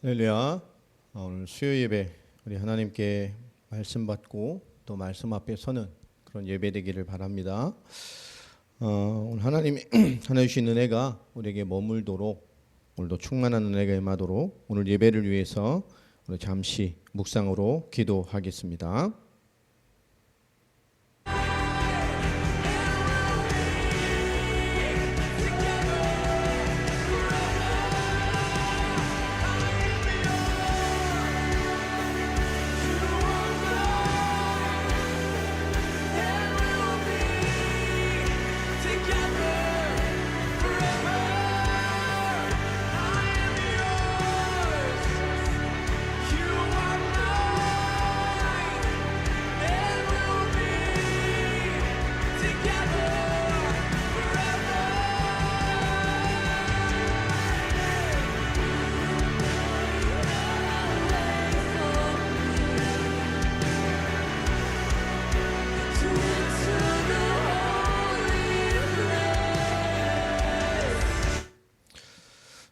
할렐루야. 오늘 수요 예배 우리 하나님께 말씀 받고 또 말씀 앞에 서는 그런 예배 되기를 바랍니다. 오늘 하나님이 하나 주신 은혜가 우리에게 머물도록 오늘도 충만한 은혜가 임하도록 오늘 예배를 위해서 우리 잠시 묵상으로 기도하겠습니다.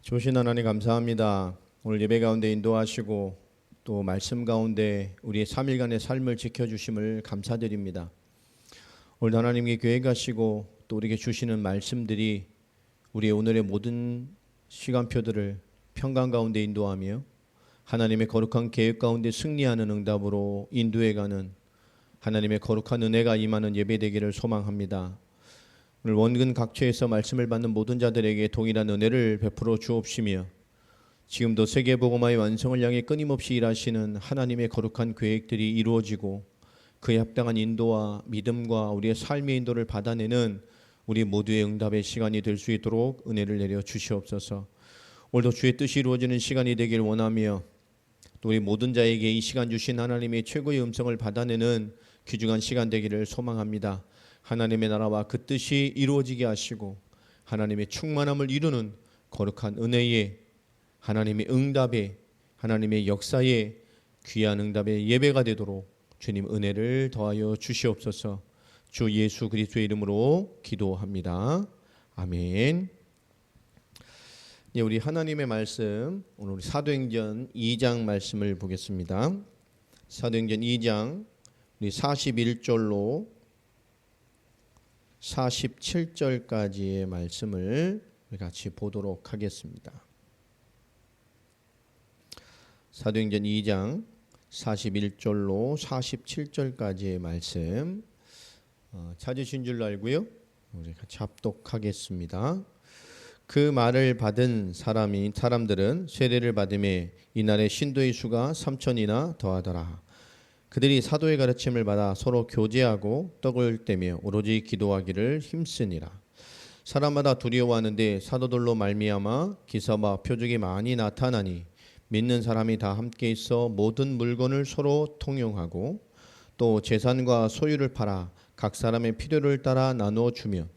좋으신 하나님 감사합니다. 오늘 예배 가운데 인도하시고 또 말씀 가운데 우리의 3일간의 삶을 지켜주심을 감사드립니다. 오늘 하나님께 교회 가시고 또 우리에게 주시는 말씀들이 우리의 오늘의 모든 시간표들을 평강 가운데 인도하며 하나님의 거룩한 계획 가운데 승리하는 응답으로 인도해가는 하나님의 거룩한 은혜가 임하는 예배 되기를 소망합니다. 오늘 원근 각처에서 말씀을 받는 모든 자들에게 동일한 은혜를 베풀어 주옵시며 지금도 세계복음화의 완성을 향해 끊임없이 일하시는 하나님의 거룩한 계획들이 이루어지고 그에 합당한 인도와 믿음과 우리의 삶의 인도를 받아내는 우리 모두의 응답의 시간이 될 수 있도록 은혜를 내려 주시옵소서. 오늘도 주의 뜻이 이루어지는 시간이 되길 원하며 또 우리 모든 자에게 이 시간 주신 하나님의 최고의 음성을 받아내는 귀중한 시간 되기를 소망합니다. 하나님의 나라와 그 뜻이 이루어지게 하시고 하나님의 충만함을 이루는 거룩한 은혜의 하나님의 응답의 하나님의 역사의 귀한 응답의 예배가 되도록 주님 은혜를 더하여 주시옵소서. 주 예수 그리스도의 이름으로 기도합니다. 아멘. 네, 우리 하나님의 말씀 오늘 사도행전 2장 말씀을 보겠습니다. 사도행전 2장 우리 41절로 47절까지의 말씀을 같이 보도록 하겠습니다. 사도행전 2장 41절로 47절까지의 말씀 찾으신 줄 알고요. 우리 같이 합독하겠습니다. 그 말을 받은 사람들은 세례를 받음에 이날에 신도의 수가 3,000이나 더하더라. 그들이 사도의 가르침을 받아 서로 교제하고 떡을 떼며 오로지 기도하기를 힘쓰니라. 사람마다 두려워하는데 사도들로 말미암아 기사와 표적이 많이 나타나니 믿는 사람이 다 함께 있어 모든 물건을 서로 통용하고 또 재산과 소유를 팔아 각 사람의 필요를 따라 나누어 주며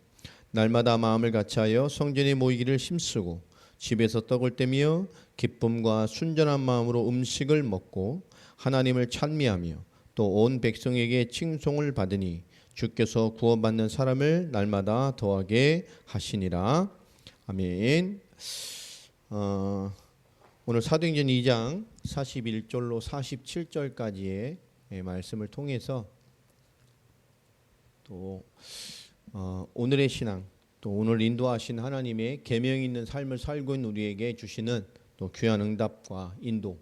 날마다 마음을 같이하여 성전에 모이기를 힘쓰고 집에서 떡을 떼며 기쁨과 순전한 마음으로 음식을 먹고 하나님을 찬미하며 또 온 백성에게 칭송을 받으니 주께서 구원받는 사람을 날마다 더하게 하시니라. 아멘. 오늘 사도행전 2장 41절로 47절까지의 말씀을 통해서 또 오늘의 신앙 또 오늘 인도하신 하나님의 계명 있는 삶을 살고 있는 우리에게 주시는 또 귀한 응답과 인도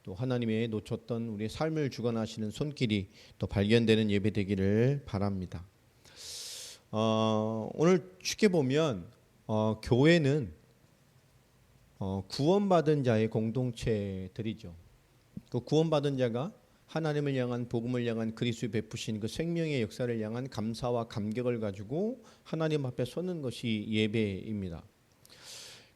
또 하나님의 놓쳤던 우리의 삶을 주관하시는 손길이 또 발견되는 예배 되기를 바랍니다. 오늘 쉽게 보면 교회는 구원받은 자의 공동체들이죠. 그 구원받은 자가 하나님을 향한 복음을 향한 그리스도의 베푸신 그 생명의 역사를 향한 감사와 감격을 가지고 하나님 앞에 서는 것이 예배입니다.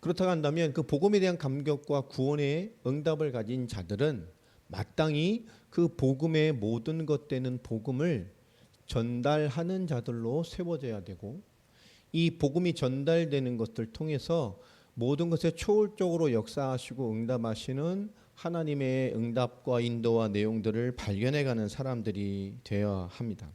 그렇다고 한다면 그 복음에 대한 감격과 구원의 응답을 가진 자들은 마땅히 그 복음의 모든 것 되는 복음을 전달하는 자들로 세워져야 되고 이 복음이 전달되는 것을 통해서 모든 것에 초월적으로 역사하시고 응답하시는 하나님의 응답과 인도와 내용들을 발견해가는 사람들이 되어야 합니다.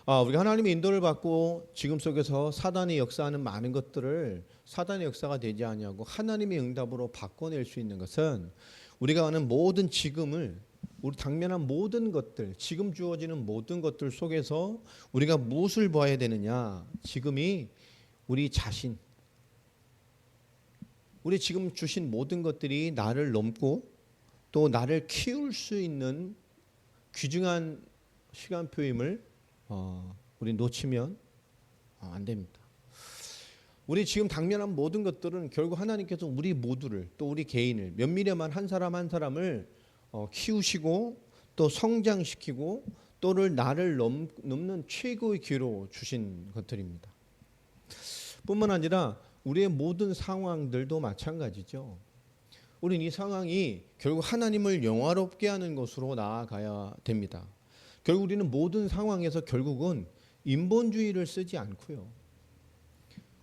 우리가 하나님의 인도를 받고 지금 속에서 사단이 역사하는 많은 것들을 사단의 역사가 되지 아니하고 하나님의 응답으로 바꿔낼 수 있는 것은 우리가 아는 모든 지금을 우리 당면한 모든 것들, 지금 주어지는 모든 것들 속에서 우리가 무엇을 봐야 되느냐? 지금이 우리 자신, 우리 지금 주신 모든 것들이 나를 넘고 또 나를 키울 수 있는 귀중한 시간표임을 우리 놓치면 안 됩니다. 우리 지금 당면한 모든 것들은 결국 하나님께서 우리 모두를 또 우리 개인을 면밀히만 한 사람 한 사람을 키우시고 또 성장시키고 또를 나를 넘는 최고의 기회로 주신 것들입니다. 뿐만 아니라 우리의 모든 상황들도 마찬가지죠. 우리는 이 상황이 결국 하나님을 영화롭게 하는 것으로 나아가야 됩니다. 결국 우리는 모든 상황에서 결국은 인본주의를 쓰지 않고요.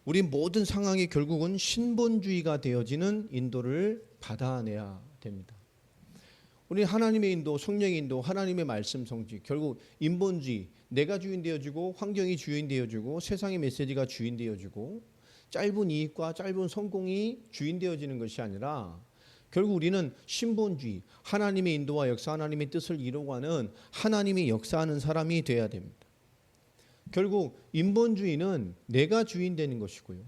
우리 모든 상황이 결국은 신본주의가 되어지는 인도를 받아내야 됩니다. 우리 하나님의 인도, 성령의 인도, 하나님의 말씀 성취, 결국 인본주의, 내가 주인 되어지고 환경이 주인 되어지고 세상의 메시지가 주인 되어지고 짧은 이익과 짧은 성공이 주인 되어지는 것이 아니라 결국 우리는 신본주의, 하나님의 인도와 역사, 하나님의 뜻을 이루어가는 하나님이 역사하는 사람이 되어야 됩니다. 결국 인본주의는 내가 주인 되는 것이고요.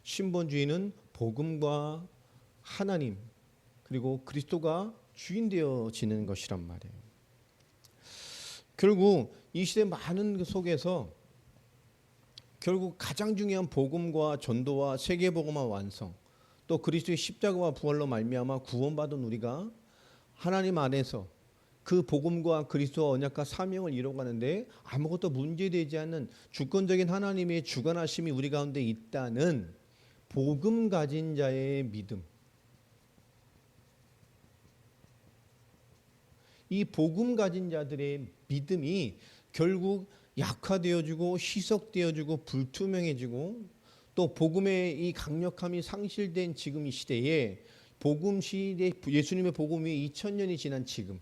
신본주의는 복음과 하나님 그리고 그리스도가 주인 되어지는 것이란 말이에요. 결국 이 시대 많은 속에서 결국 가장 중요한 복음과 전도와 세계 복음화 완성 또 그리스도의 십자가와 부활로 말미암아 구원받은 우리가 하나님 안에서 그 복음과 그리스도와 언약과 사명을 이뤄가는데 아무것도 문제되지 않는 주권적인 하나님의 주관하심이 우리 가운데 있다는 복음 가진 자의 믿음. 이 복음 가진 자들의 믿음이 결국 약화되어지고 희석되어지고 불투명해지고 또 복음의 이 강력함이 상실된 지금 이 시대에 복음 시대 예수님의 복음이 2000년이 지난 지금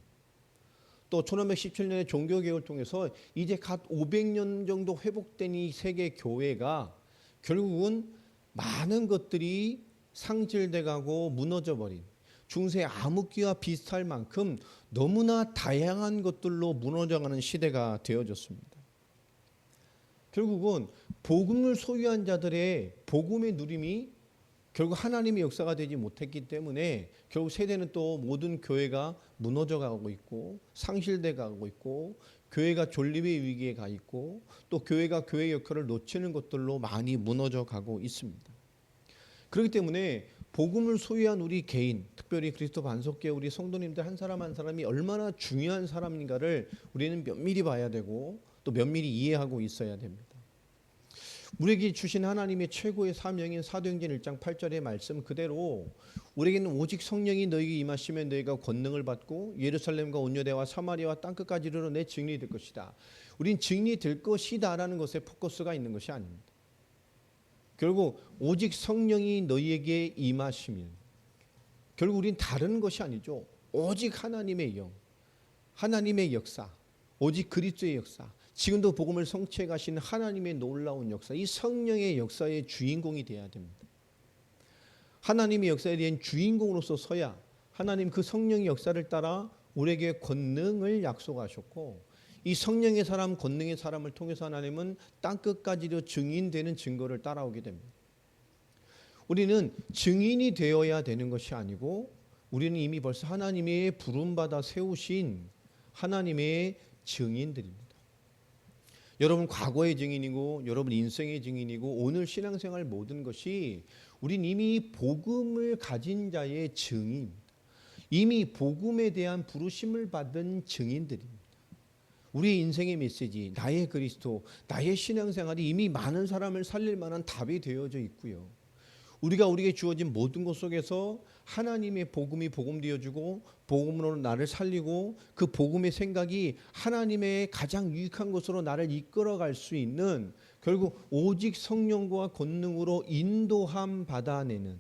또 1517년의 종교개혁을 통해서 이제 갓 500년 정도 회복된 이 세계 교회가 결국은 많은 것들이 상실돼 가고 무너져 버린 중세 암흑기와 비슷할 만큼 너무나 다양한 것들로 무너져가는 시대가 되어졌습니다. 결국은 복음을 소유한 자들의 복음의 누림이 결국 하나님의 역사가 되지 못했기 때문에 결국 세대는 또 모든 교회가 무너져 가고 있고 상실돼 가고 있고 교회가 존립의 위기에 가 있고 또 교회가 교회의 역할을 놓치는 것들로 많이 무너져 가고 있습니다. 그렇기 때문에 복음을 소유한 우리 개인, 특별히 그리스도 반석계 우리 성도님들 한 사람 한 사람이 얼마나 중요한 사람인가를 우리는 면밀히 봐야 되고 또 면밀히 이해하고 있어야 됩니다. 우리에게 주신 하나님의 최고의 사명인 사도행전 1장 8절의 말씀 그대로 우리에게는 오직 성령이 너희에게 임하시면 너희가 권능을 받고 예루살렘과 온 유대와 사마리아와 땅끝까지 이르러 내 증인이 될 것이다. 우린 증인이 될 것이다라는 것에 포커스가 있는 것이 아닙니다. 결국 오직 성령이 너희에게 임하시면 결국 우린 다른 것이 아니죠. 오직 하나님의 영, 하나님의 역사, 오직 그리스도의 역사, 지금도 복음을 성취해 가시는 하나님의 놀라운 역사, 이 성령의 역사의 주인공이 되어야 됩니다. 하나님의 역사에 대한 주인공으로서 서야 하나님 그 성령의 역사를 따라 우리에게 권능을 약속하셨고 이 성령의 사람, 권능의 사람을 통해서 하나님은 땅끝까지도 증인되는 증거를 따라오게 됩니다. 우리는 증인이 되어야 되는 것이 아니고 우리는 이미 벌써 하나님의 부름받아 세우신 하나님의 증인들입니다. 여러분 과거의 증인이고 여러분 인생의 증인이고 오늘 신앙생활 모든 것이 우린 이미 복음을 가진 자의 증인입니다. 이미 복음에 대한 부르심을 받은 증인들입니다. 우리의 인생의 메시지, 나의 그리스도, 나의 신앙생활이 이미 많은 사람을 살릴 만한 답이 되어져 있고요. 우리에게 주어진 모든 것 속에서 하나님의 복음이 복음되어지고 복음으로 나를 살리고 그 복음의 생각이 하나님의 가장 유익한 것으로 나를 이끌어갈 수 있는 결국 오직 성령과 권능으로 인도함 받아내는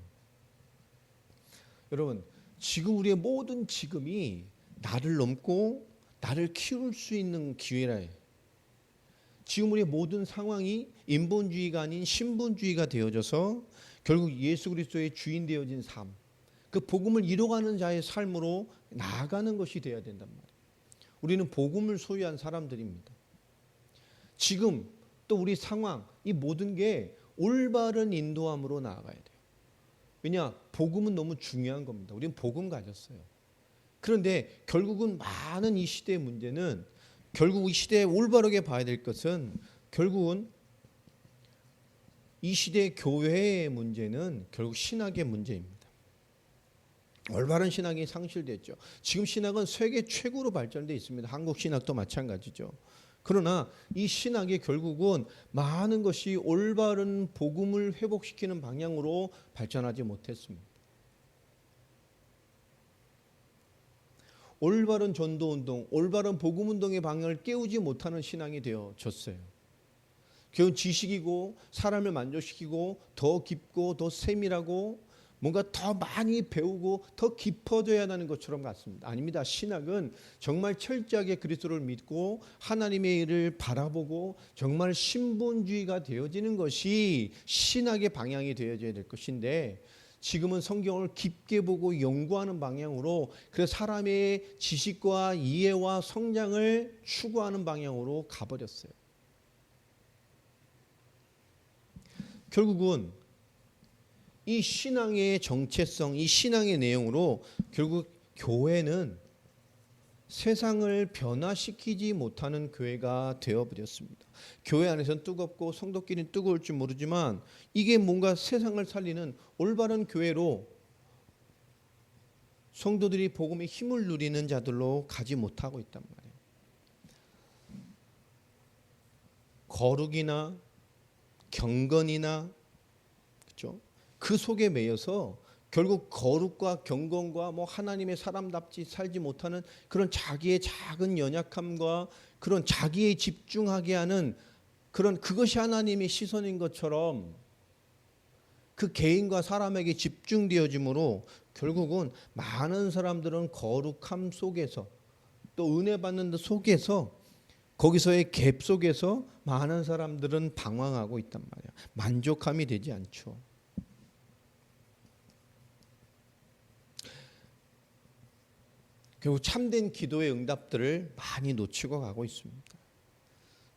여러분 지금 우리의 모든 지금이 나를 넘고 나를 키울 수 있는 기회라 해요. 지금 우리의 모든 상황이 인본주의가 아닌 신분주의가 되어져서 결국 예수 그리스도의 주인 되어진 삶, 그 복음을 이뤄가는 자의 삶으로 나아가는 것이 되어야 된단 말이에요. 우리는 복음을 소유한 사람들입니다. 지금 또 우리 상황, 이 모든 게 올바른 인도함으로 나아가야 돼요. 왜냐? 복음은 너무 중요한 겁니다. 우리는 복음 가졌어요. 그런데 결국은 많은 이 시대의 문제는, 결국 이 시대에 올바르게 봐야 될 것은, 결국은 이 시대의 교회의 문제는 결국 신학의 문제입니다. 올바른 신학이 상실됐죠. 지금 신학은 세계 최고로 발전되어 있습니다. 한국 신학도 마찬가지죠. 그러나 이 신학이 결국은 많은 것이 올바른 복음을 회복시키는 방향으로 발전하지 못했습니다. 올바른 전도운동, 올바른 복음운동의 방향을 깨우지 못하는 신앙이 되어졌어요. 결국 지식이고 사람을 만족시키고 더 깊고 더 세밀하고 뭔가 더 많이 배우고 더 깊어져야 하는 것처럼 같습니다. 아닙니다. 신학은 정말 철저하게 그리스도를 믿고 하나님의 일을 바라보고 정말 신분주의가 되어지는 것이 신학의 방향이 되어져야 될 것인데, 지금은 성경을 깊게 보고 연구하는 방향으로, 그래서 사람의 지식과 이해와 성장을 추구하는 방향으로 가버렸어요. 결국은 이 신앙의 정체성, 이 신앙의 내용으로 결국 교회는 세상을 변화시키지 못하는 교회가 되어버렸습니다. 교회 안에서는 뜨겁고 성도끼리는 뜨거울지 모르지만 이게 뭔가 세상을 살리는 올바른 교회로 성도들이 복음의 힘을 누리는 자들로 가지 못하고 있단 말이에요. 거룩이나 경건이나, 그렇죠? 그 속에 매여서 결국 거룩과 경건과 하나님의 사람답지 살지 못하는 그런 자기의 작은 연약함과 그런 자기에 집중하게 하는 그것이 하나님의 시선인 것처럼 그 개인과 사람에게 집중되어짐으로 결국은 많은 사람들은 거룩함 속에서 또 은혜 받는 데 속에서, 거기서의 갭 속에서 많은 사람들은 방황하고 있단 말이야. 만족함이 되지 않죠. 결국 참된 기도의 응답들을 많이 놓치고 가고 있습니다.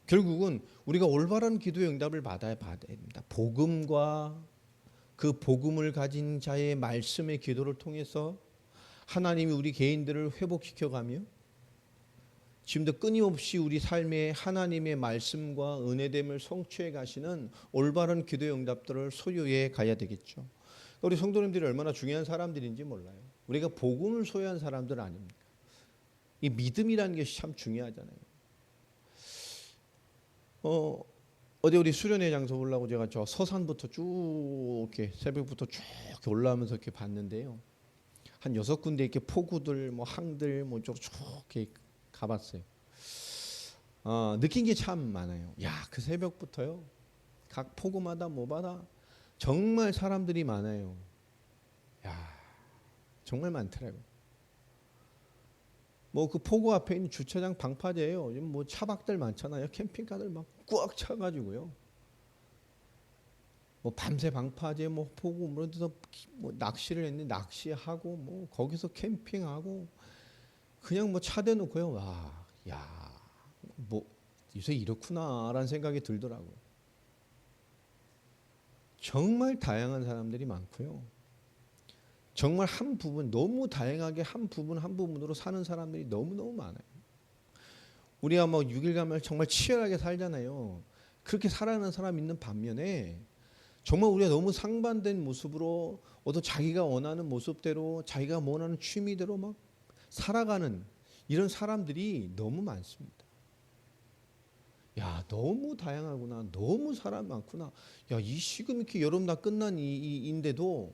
결국은 우리가 올바른 기도의 응답을 받아야 됩니다. 복음과 그 복음을 가진 자의 말씀의 기도를 통해서 하나님이 우리 개인들을 회복시켜가며 지금도 끊임없이 우리 삶에 하나님의 말씀과 은혜됨을 성취해 가시는 올바른 기도의 응답들을 소유해 가야 되겠죠. 우리 성도님들이 얼마나 중요한 사람들인지 몰라요. 우리가 복음을 소유한 사람들 아닙니까? 이 믿음이라는 것이 참 중요하잖아요. 어제 우리 수련회 장소 보려고 제가 저 서산부터 쭉 이렇게 새벽부터 쭉 올라오면서 이렇게 봤는데요. 한 6군데 이렇게 포구들, 항들, 쭉 이렇게 가봤어요. 느낀 게 참 많아요. 그 새벽부터요. 각 포구마다 뭐마다 정말 사람들이 많아요. 정말 많더라고요. 그 포구 앞에 있는 주차장 방파제예요. 요즘 차박들 많잖아요. 캠핑카들 막 꽉 차가지고요. 밤새 방파제, 포구, 그래서 낚시를 했는데 낚시하고, 거기서 캠핑하고, 그냥 차 대놓고요. 요새 이렇구나라는 생각이 들더라고요. 정말 다양한 사람들이 많고요. 정말 한 부분, 너무 다양하게 한 부분으로 사는 사람들이 너무너무 많아요. 우리가 6일간을 정말 치열하게 살잖아요. 그렇게 살아가는 사람 있는 반면에 정말 우리가 너무 상반된 모습으로 어떤 자기가 원하는 모습대로 자기가 원하는 취미대로 막 살아가는 이런 사람들이 너무 많습니다. 너무 다양하구나. 너무 사람 많구나. 이 지금 이렇게 여름 다 끝난 인데도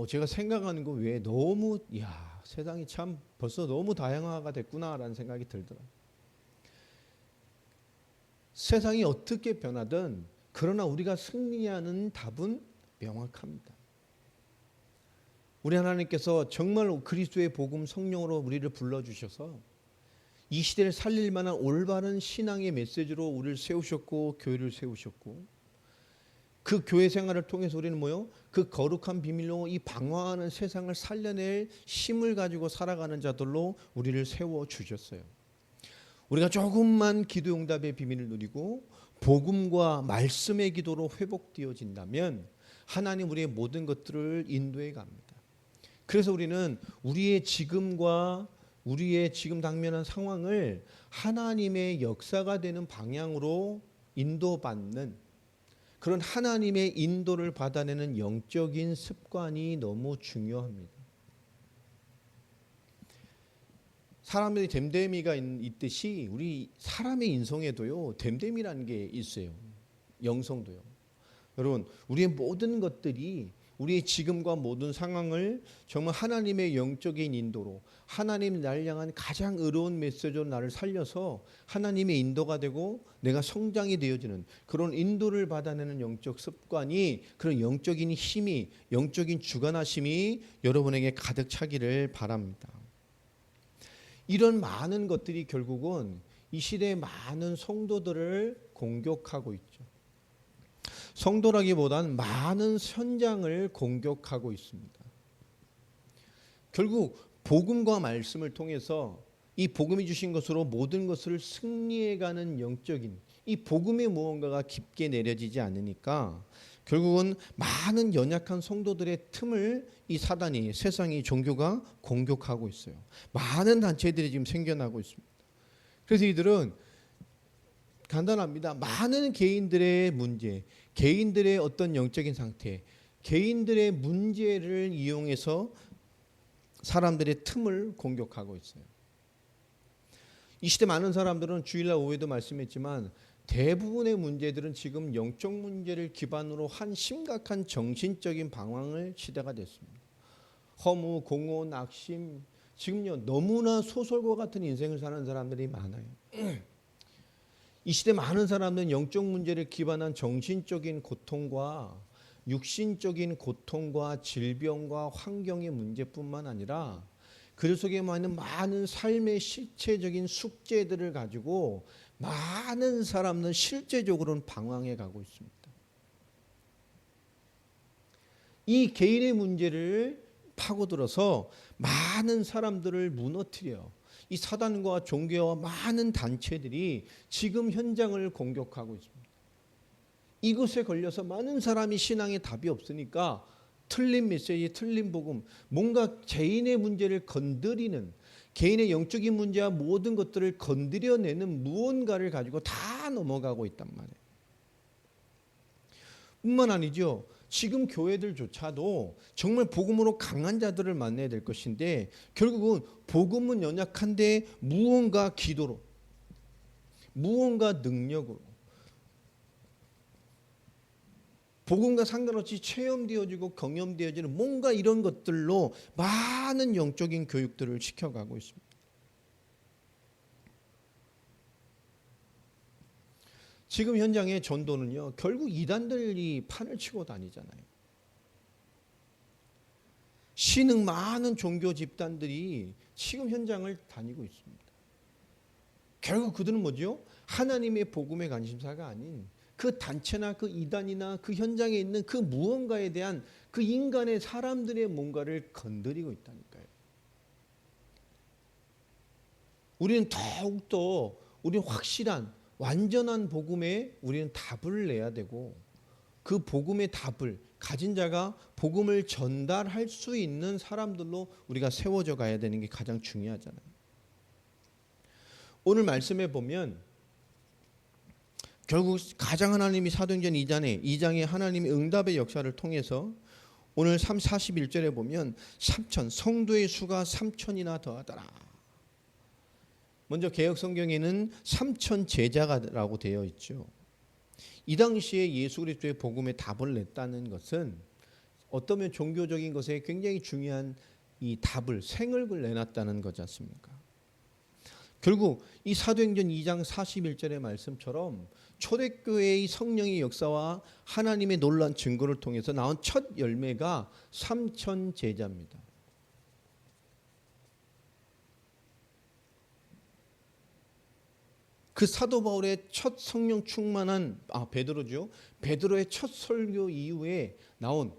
제가 생각하는 거 외에 너무 세상이 참 벌써 너무 다양화가 됐구나라는 생각이 들더라고요. 세상이 어떻게 변하든 그러나 우리가 승리하는 답은 명확합니다. 우리 하나님께서 정말 그리스도의 복음 성령으로 우리를 불러주셔서 이 시대를 살릴 만한 올바른 신앙의 메시지로 우리를 세우셨고 교회를 세우셨고, 그 교회 생활을 통해서 우리는 뭐요? 그 거룩한 비밀로 이 방황하는 세상을 살려낼 힘을 가지고 살아가는 자들로 우리를 세워주셨어요. 우리가 조금만 기도 응답의 비밀을 누리고 복음과 말씀의 기도로 회복되어진다면 하나님 우리의 모든 것들을 인도해 갑니다. 그래서 우리는 우리의 지금과 우리의 지금 당면한 상황을 하나님의 역사가 되는 방향으로 인도받는 그런 하나님의 인도를 받아내는 영적인 습관이 너무 중요합니다. 사람들이 됨됨이가 있듯이 우리 사람의 인성에도요, 됨됨이라는 게 있어요. 영성도요. 여러분, 우리의 모든 것들이 우리의 지금과 모든 상황을 정말 하나님의 영적인 인도로, 하나님 나를 향한 가장 의로운 메시지로 나를 살려서 하나님의 인도가 되고 내가 성장이 되어지는 그런 인도를 받아내는 영적 습관이, 그런 영적인 힘이, 영적인 주관하심이 여러분에게 가득 차기를 바랍니다. 이런 많은 것들이 결국은 이 시대의 많은 성도들을 공격하고 있죠. 성도라기보다는 많은 현장을 공격하고 있습니다. 결국 복음과 말씀을 통해서 이 복음이 주신 것으로 모든 것을 승리해가는 영적인 이 복음의 무언가가 깊게 내려지지 않으니까 결국은 많은 연약한 성도들의 틈을 이 사단이, 세상이, 종교가 공격하고 있어요. 많은 단체들이 지금 생겨나고 있습니다. 그래서 이들은 간단합니다. 많은 개인들의 문제, 개인들의 어떤 영적인 상태, 개인들의 문제를 이용해서 사람들의 틈을 공격하고 있어요. 이 시대 많은 사람들은 주일날 오후에도 말씀했지만 대부분의 문제들은 지금 영적 문제를 기반으로 한 심각한 정신적인 방황을 시대가 됐습니다. 허무, 공허, 낙심, 지금요 너무나 소설과 같은 인생을 사는 사람들이 많아요. 이 시대 많은 사람들은 영적 문제를 기반한 정신적인 고통과 육신적인 고통과 질병과 환경의 문제뿐만 아니라 그 속에 많은 삶의 실체적인 숙제들을 가지고 많은 사람은 실제적으로는 방황해 가고 있습니다. 이 개인의 문제를 파고들어서 많은 사람들을 무너뜨려 이 사단과 종교와 많은 단체들이 지금 현장을 공격하고 있습니다. 이것에 걸려서 많은 사람이 신앙에 답이 없으니까 틀린 메시지, 틀린 복음, 뭔가 개인의 문제를 건드리는, 개인의 영적인 문제와 모든 것들을 건드려내는 무언가를 가지고 다 넘어가고 있단 말이에요. 뿐만 아니죠. 지금 교회들조차도 정말 복음으로 강한 자들을 만나야 될 것인데 결국은 복음은 연약한데 무언가 기도로, 무언가 능력으로, 복음과 상관없이 체험되어지고 경험되어지는 뭔가 이런 것들로 많은 영적인 교육들을 시켜가고 있습니다. 지금 현장의 전도는요, 결국 이단들이 판을 치고 다니잖아요. 신흥 많은 종교 집단들이 지금 현장을 다니고 있습니다. 결국 그들은 뭐죠? 하나님의 복음의 관심사가 아닌 그 단체나 그 이단이나 그 현장에 있는 그 무언가에 대한 그 인간의 사람들의 뭔가를 건드리고 있다니까요. 우리는 더욱더 우리는 확실한 완전한 복음에 우리는 답을 내야 되고 그 복음의 답을 가진 자가 복음을 전달할 수 있는 사람들로 우리가 세워져 가야 되는 게 가장 중요하잖아요. 오늘 말씀에 보면 결국 가장 하나님이 사도행전 2장에 하나님의 응답의 역사를 통해서 오늘 41절에 보면 3천, 성도의 수가 3천이나 더하더라. 먼저 개역 성경에는 3천 제자가라고 되어 있죠. 이 당시에 예수 그리스도의 복음에 답을 냈다는 것은 어떠면 종교적인 것에 굉장히 중요한 이 답을, 생을 내놨다는 거지 않습니까? 결국 이 사도행전 2장 41절의 말씀처럼 초대교회의 성령의 역사와 하나님의 놀라운 증거를 통해서 나온 첫 열매가 3천 제자입니다. 그 사도 바울의 첫 성령 충만한 베드로죠. 베드로의 첫 설교 이후에 나온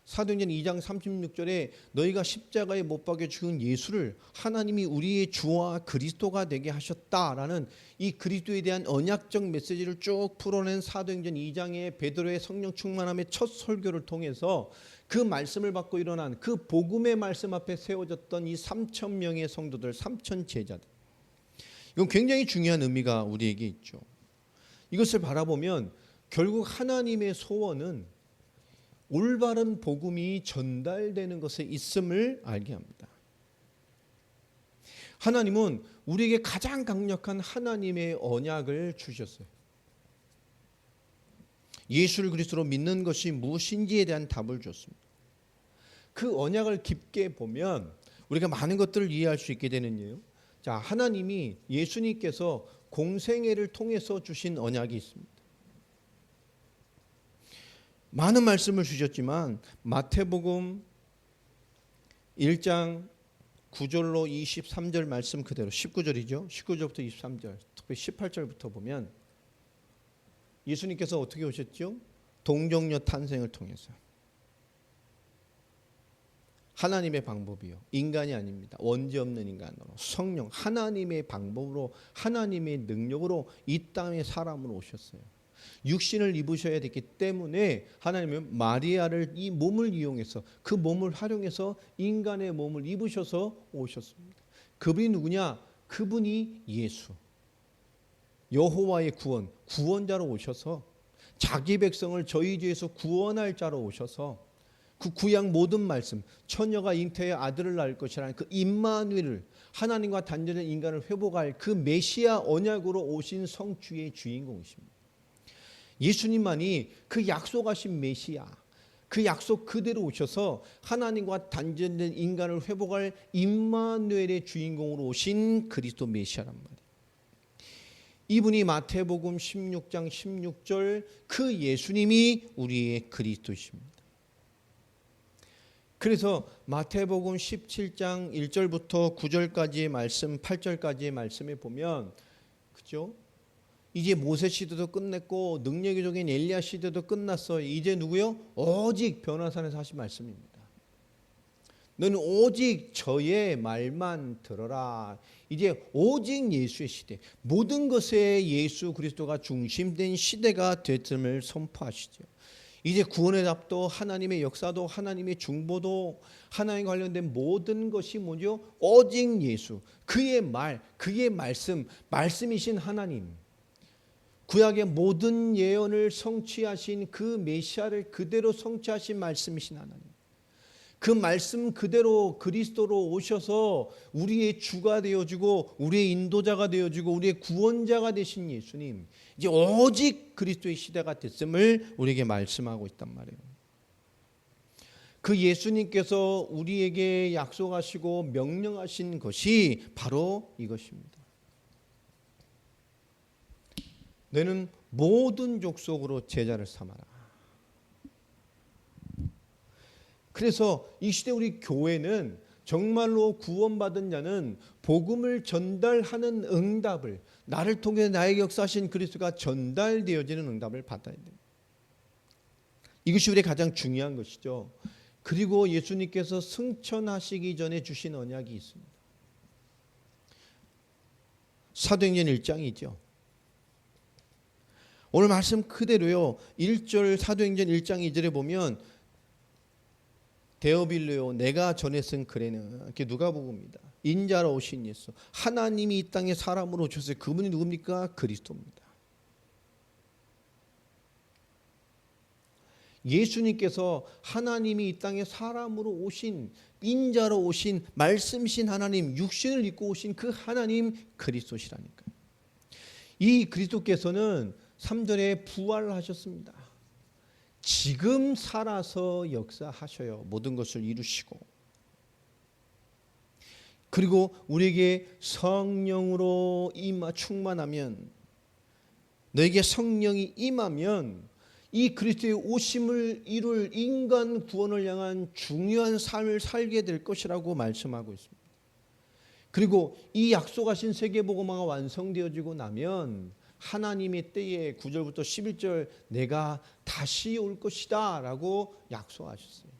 사도행전 2장 36절에 너희가 십자가에 못 박혀 죽은 예수를 하나님이 우리의 주와 그리스도가 되게 하셨다라는 이 그리스도에 대한 언약적 메시지를 쭉 풀어낸 사도행전 2장의 베드로의 성령 충만함의 첫 설교를 통해서 그 말씀을 받고 일어난 그 복음의 말씀 앞에 세워졌던 이 3천 명의 성도들, 3천 제자들. 이건 굉장히 중요한 의미가 우리에게 있죠. 이것을 바라보면 결국 하나님의 소원은 올바른 복음이 전달되는 것에 있음을 알게 합니다. 하나님은 우리에게 가장 강력한 하나님의 언약을 주셨어요. 예수를 그리스도로 믿는 것이 무엇인지에 대한 답을 줬습니다. 그 언약을 깊게 보면 우리가 많은 것들을 이해할 수 있게 되는 이유요. 자, 하나님이 예수님께서 공생애를 통해서 주신 언약이 있습니다. 많은 말씀을 주셨지만 마태복음 1장 9절로 23절 말씀 그대로 19절이죠. 19절부터 23절, 특히 18절부터 보면 예수님께서 어떻게 오셨죠? 동정녀 탄생을 통해서. 하나님의 방법이요. 인간이 아닙니다. 원죄 없는 인간으로 성령 하나님의 방법으로 하나님의 능력으로 이 땅에 사람으로 오셨어요. 육신을 입으셔야 됐기 때문에 하나님은 마리아를 이 몸을 이용해서 그 몸을 활용해서 인간의 몸을 입으셔서 오셨습니다. 그분이 누구냐? 그분이 예수. 여호와의 구원자로 오셔서 자기 백성을 저희 죄에서 구원할 자로 오셔서 그 구약 모든 말씀, 처녀가 잉태의 아들을 낳을 것이라는 그 임마누엘을 하나님과 단절된 인간을 회복할 그 메시아 언약으로 오신 성취의 주인공이십니다. 예수님만이 그 약속하신 메시아, 그 약속 그대로 오셔서 하나님과 단절된 인간을 회복할 임마누엘의 주인공으로 오신 그리스도 메시아란 말이에요. 이분이 마태복음 16장 16절 그 예수님이 우리의 그리스도십니다. 그래서 마태복음 17장 1절부터 9절까지의 말씀, 8절까지의 말씀에 보면 그죠? 이제 모세 시대도 끝냈고 능력의 종인 엘리야 시대도 끝났어요. 이제 누구요? 오직 변화산에서 하신 말씀입니다. 너는 오직 저의 말만 들어라. 이제 오직 예수의 시대, 모든 것에 예수 그리스도가 중심된 시대가 됐음을 선포하시죠. 이제 구원의 답도 하나님의 역사도 하나님의 중보도 하나님과 관련된 모든 것이 뭐죠? 오직 예수, 그의 말, 그의 말씀이신 하나님, 구약의 모든 예언을 성취하신 그 메시아를 그대로 성취하신 말씀이신 하나님, 그 말씀 그대로 그리스도로 오셔서 우리의 주가 되어주고 우리의 인도자가 되어주고 우리의 구원자가 되신 예수님, 이제 오직 그리스도의 시대가 됐음을 우리에게 말씀하고 있단 말이에요. 그 예수님께서 우리에게 약속하시고 명령하신 것이 바로 이것입니다. 너는 모든 족속으로 제자를 삼아라. 그래서 이 시대 우리 교회는 정말로 구원받은 자는 복음을 전달하는 응답을, 나를 통해 나에게 역사하신 그리스도가 전달되어지는 응답을 받아야 돼요. 이것이 우리의 가장 중요한 것이죠. 그리고 예수님께서 승천하시기 전에 주신 언약이 있습니다. 사도행전 1장이죠. 오늘 말씀 그대로요. 1절 사도행전 1장 2절에 보면 데오빌로요 내가 전에 쓴 글에는 이렇게 누가복음입니다. 인자로 오신 예수, 하나님이 이 땅에 사람으로 오셨어요. 그분이 누굽니까? 그리스도입니다. 예수님께서 하나님이 이 땅에 사람으로 오신, 인자로 오신 말씀이신 하나님, 육신을 입고 오신 그 하나님 그리스도시라니까요. 이 그리스도께서는 3절에 부활하셨습니다. 지금 살아서 역사하셔요. 모든 것을 이루시고. 그리고 우리에게 성령으로 충만하면, 너에게 성령이 임하면 이 그리스도의 오심을 이룰 인간 구원을 향한 중요한 삶을 살게 될 것이라고 말씀하고 있습니다. 그리고 이 약속하신 세계복음화가 완성되어지고 나면 하나님의 때에 9절부터 11절 내가 다시 올 것이다 라고 약속하셨어요.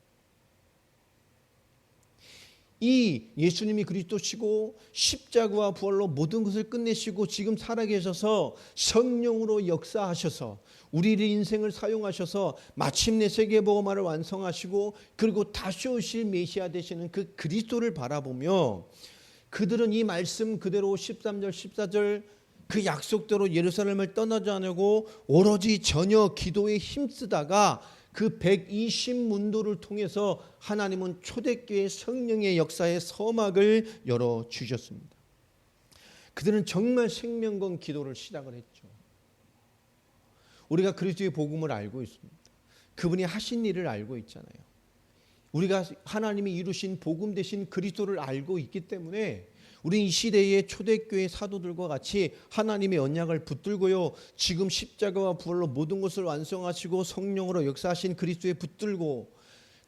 이 예수님이 그리스도시고 십자가와 부활로 모든 것을 끝내시고 지금 살아계셔서 성령으로 역사하셔서 우리의 인생을 사용하셔서 마침내 세계복음화를 완성하시고 그리고 다시 오실 메시아 되시는 그 그리스도를 바라보며 그들은 이 말씀 그대로 13절 14절 그 약속대로 예루살렘을 떠나지 않고 오로지 전혀 기도에 힘쓰다가 그 120문도를 통해서 하나님은 초대교회 성령의 역사의 서막을 열어주셨습니다. 그들은 정말 생명건 기도를 시작을 했죠. 우리가 그리스도의 복음을 알고 있습니다. 그분이 하신 일을 알고 있잖아요. 우리가 하나님이 이루신 복음 대신 그리스도를 알고 있기 때문에 우리 이 시대의 초대교회 사도들과 같이 하나님의 언약을 붙들고요. 지금 십자가와 부활로 모든 것을 완성하시고 성령으로 역사하신 그리스도에 붙들고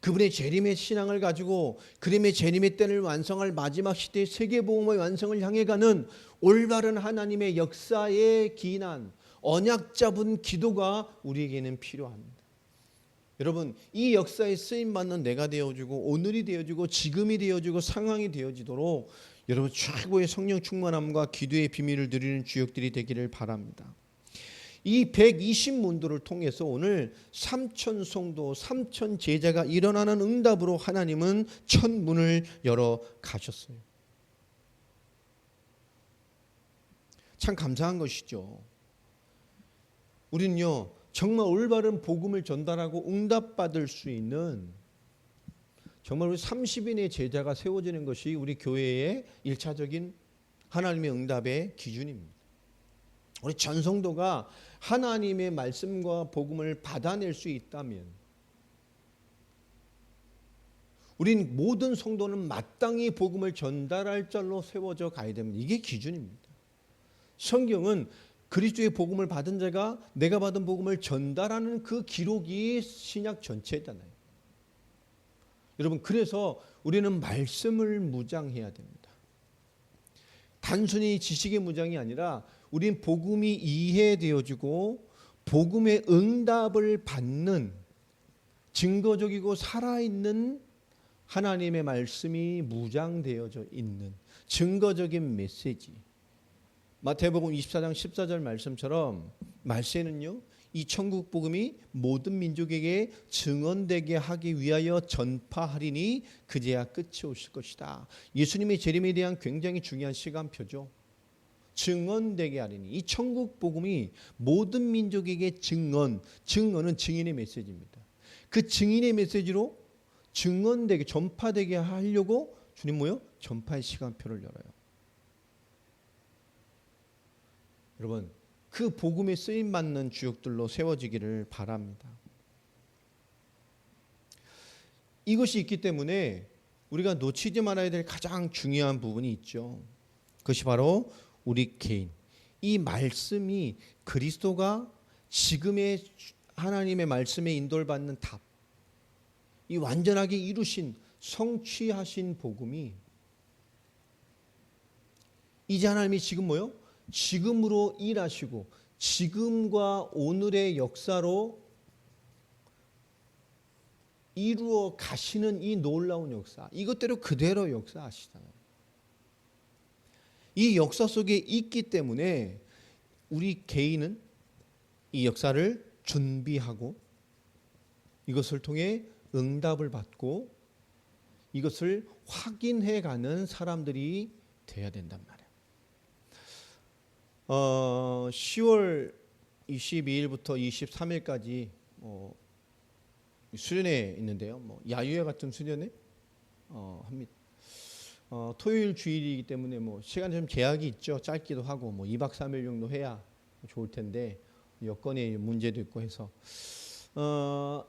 그분의 재림의 신앙을 가지고 그림의 재림의 때를 완성할 마지막 시대의 세계복음의 완성을 향해 가는 올바른 하나님의 역사의 기난 언약 잡은 기도가 우리에게는 필요합니다. 여러분 이 역사에 쓰임받는 내가 되어지고 오늘이 되어지고 지금이 되어지고 상황이 되어지도록 여러분 최고의 성령 충만함과 기도의 비밀을 누리는 주역들이 되기를 바랍니다. 이 120문도를 통해서 오늘 3천 성도 3천 제자가 일어나는 응답으로 하나님은 첫 문을 열어 가셨어요. 참 감사한 것이죠. 우리는요 정말 올바른 복음을 전달하고 응답받을 수 있는 정말 우리 30인의 제자가 세워지는 것이 우리 교회의 1차적인 하나님의 응답의 기준입니다. 우리 전 성도가 하나님의 말씀과 복음을 받아낼 수 있다면 우린 모든 성도는 마땅히 복음을 전달할 자로 세워져 가야 됩니다. 이게 기준입니다. 성경은 그리스도의 복음을 받은 자가 내가 받은 복음을 전달하는 그 기록이 신약 전체잖아요. 여러분 그래서 우리는 말씀을 무장해야 됩니다. 단순히 지식의 무장이 아니라 우린 복음이 이해되어지고 복음의 응답을 받는 증거적이고 살아있는 하나님의 말씀이 무장되어져 있는 증거적인 메시지. 마태복음 24장 14절 말씀처럼 말세는요 이 천국 복음이 모든 민족에게 증언되게 하기 위하여 전파하리니 그제야 끝이 오실 것이다. 예수님의 재림에 대한 굉장히 중요한 시간표죠. 증언되게 하리니 이 천국 복음이 모든 민족에게 증언은 증인의 메시지입니다. 그 증인의 메시지로 증언되게 전파되게 하려고 주님 뭐요? 전파의 시간표를 열어요. 여러분 그 복음에 쓰임받는 주역들로 세워지기를 바랍니다. 이것이 있기 때문에 우리가 놓치지 말아야 될 가장 중요한 부분이 있죠. 그것이 바로 우리 개인. 이 말씀이 그리스도가 지금의 하나님의 말씀에 인도를 받는 답, 이 완전하게 이루신 성취하신 복음이 이제 하나님이 지금 뭐요? 지금으로 일하시고 지금과 오늘의 역사로 이루어 가시는 이 놀라운 역사, 이것대로 그대로 역사하시잖아요. 이 역사 속에 있기 때문에 우리 개인은 이 역사를 준비하고 이것을 통해 응답을 받고 이것을 확인해가는 사람들이 되어야 된단 말이에요. 10월 22일부터 23일까지 수련회 있는데요. 야유회 같은 수련회 합니다. 토요일 주일이기 때문에 시간이 좀 제약이 있죠. 짧기도 하고 2박 3일 정도 해야 좋을 텐데 여건의 문제도 있고 해서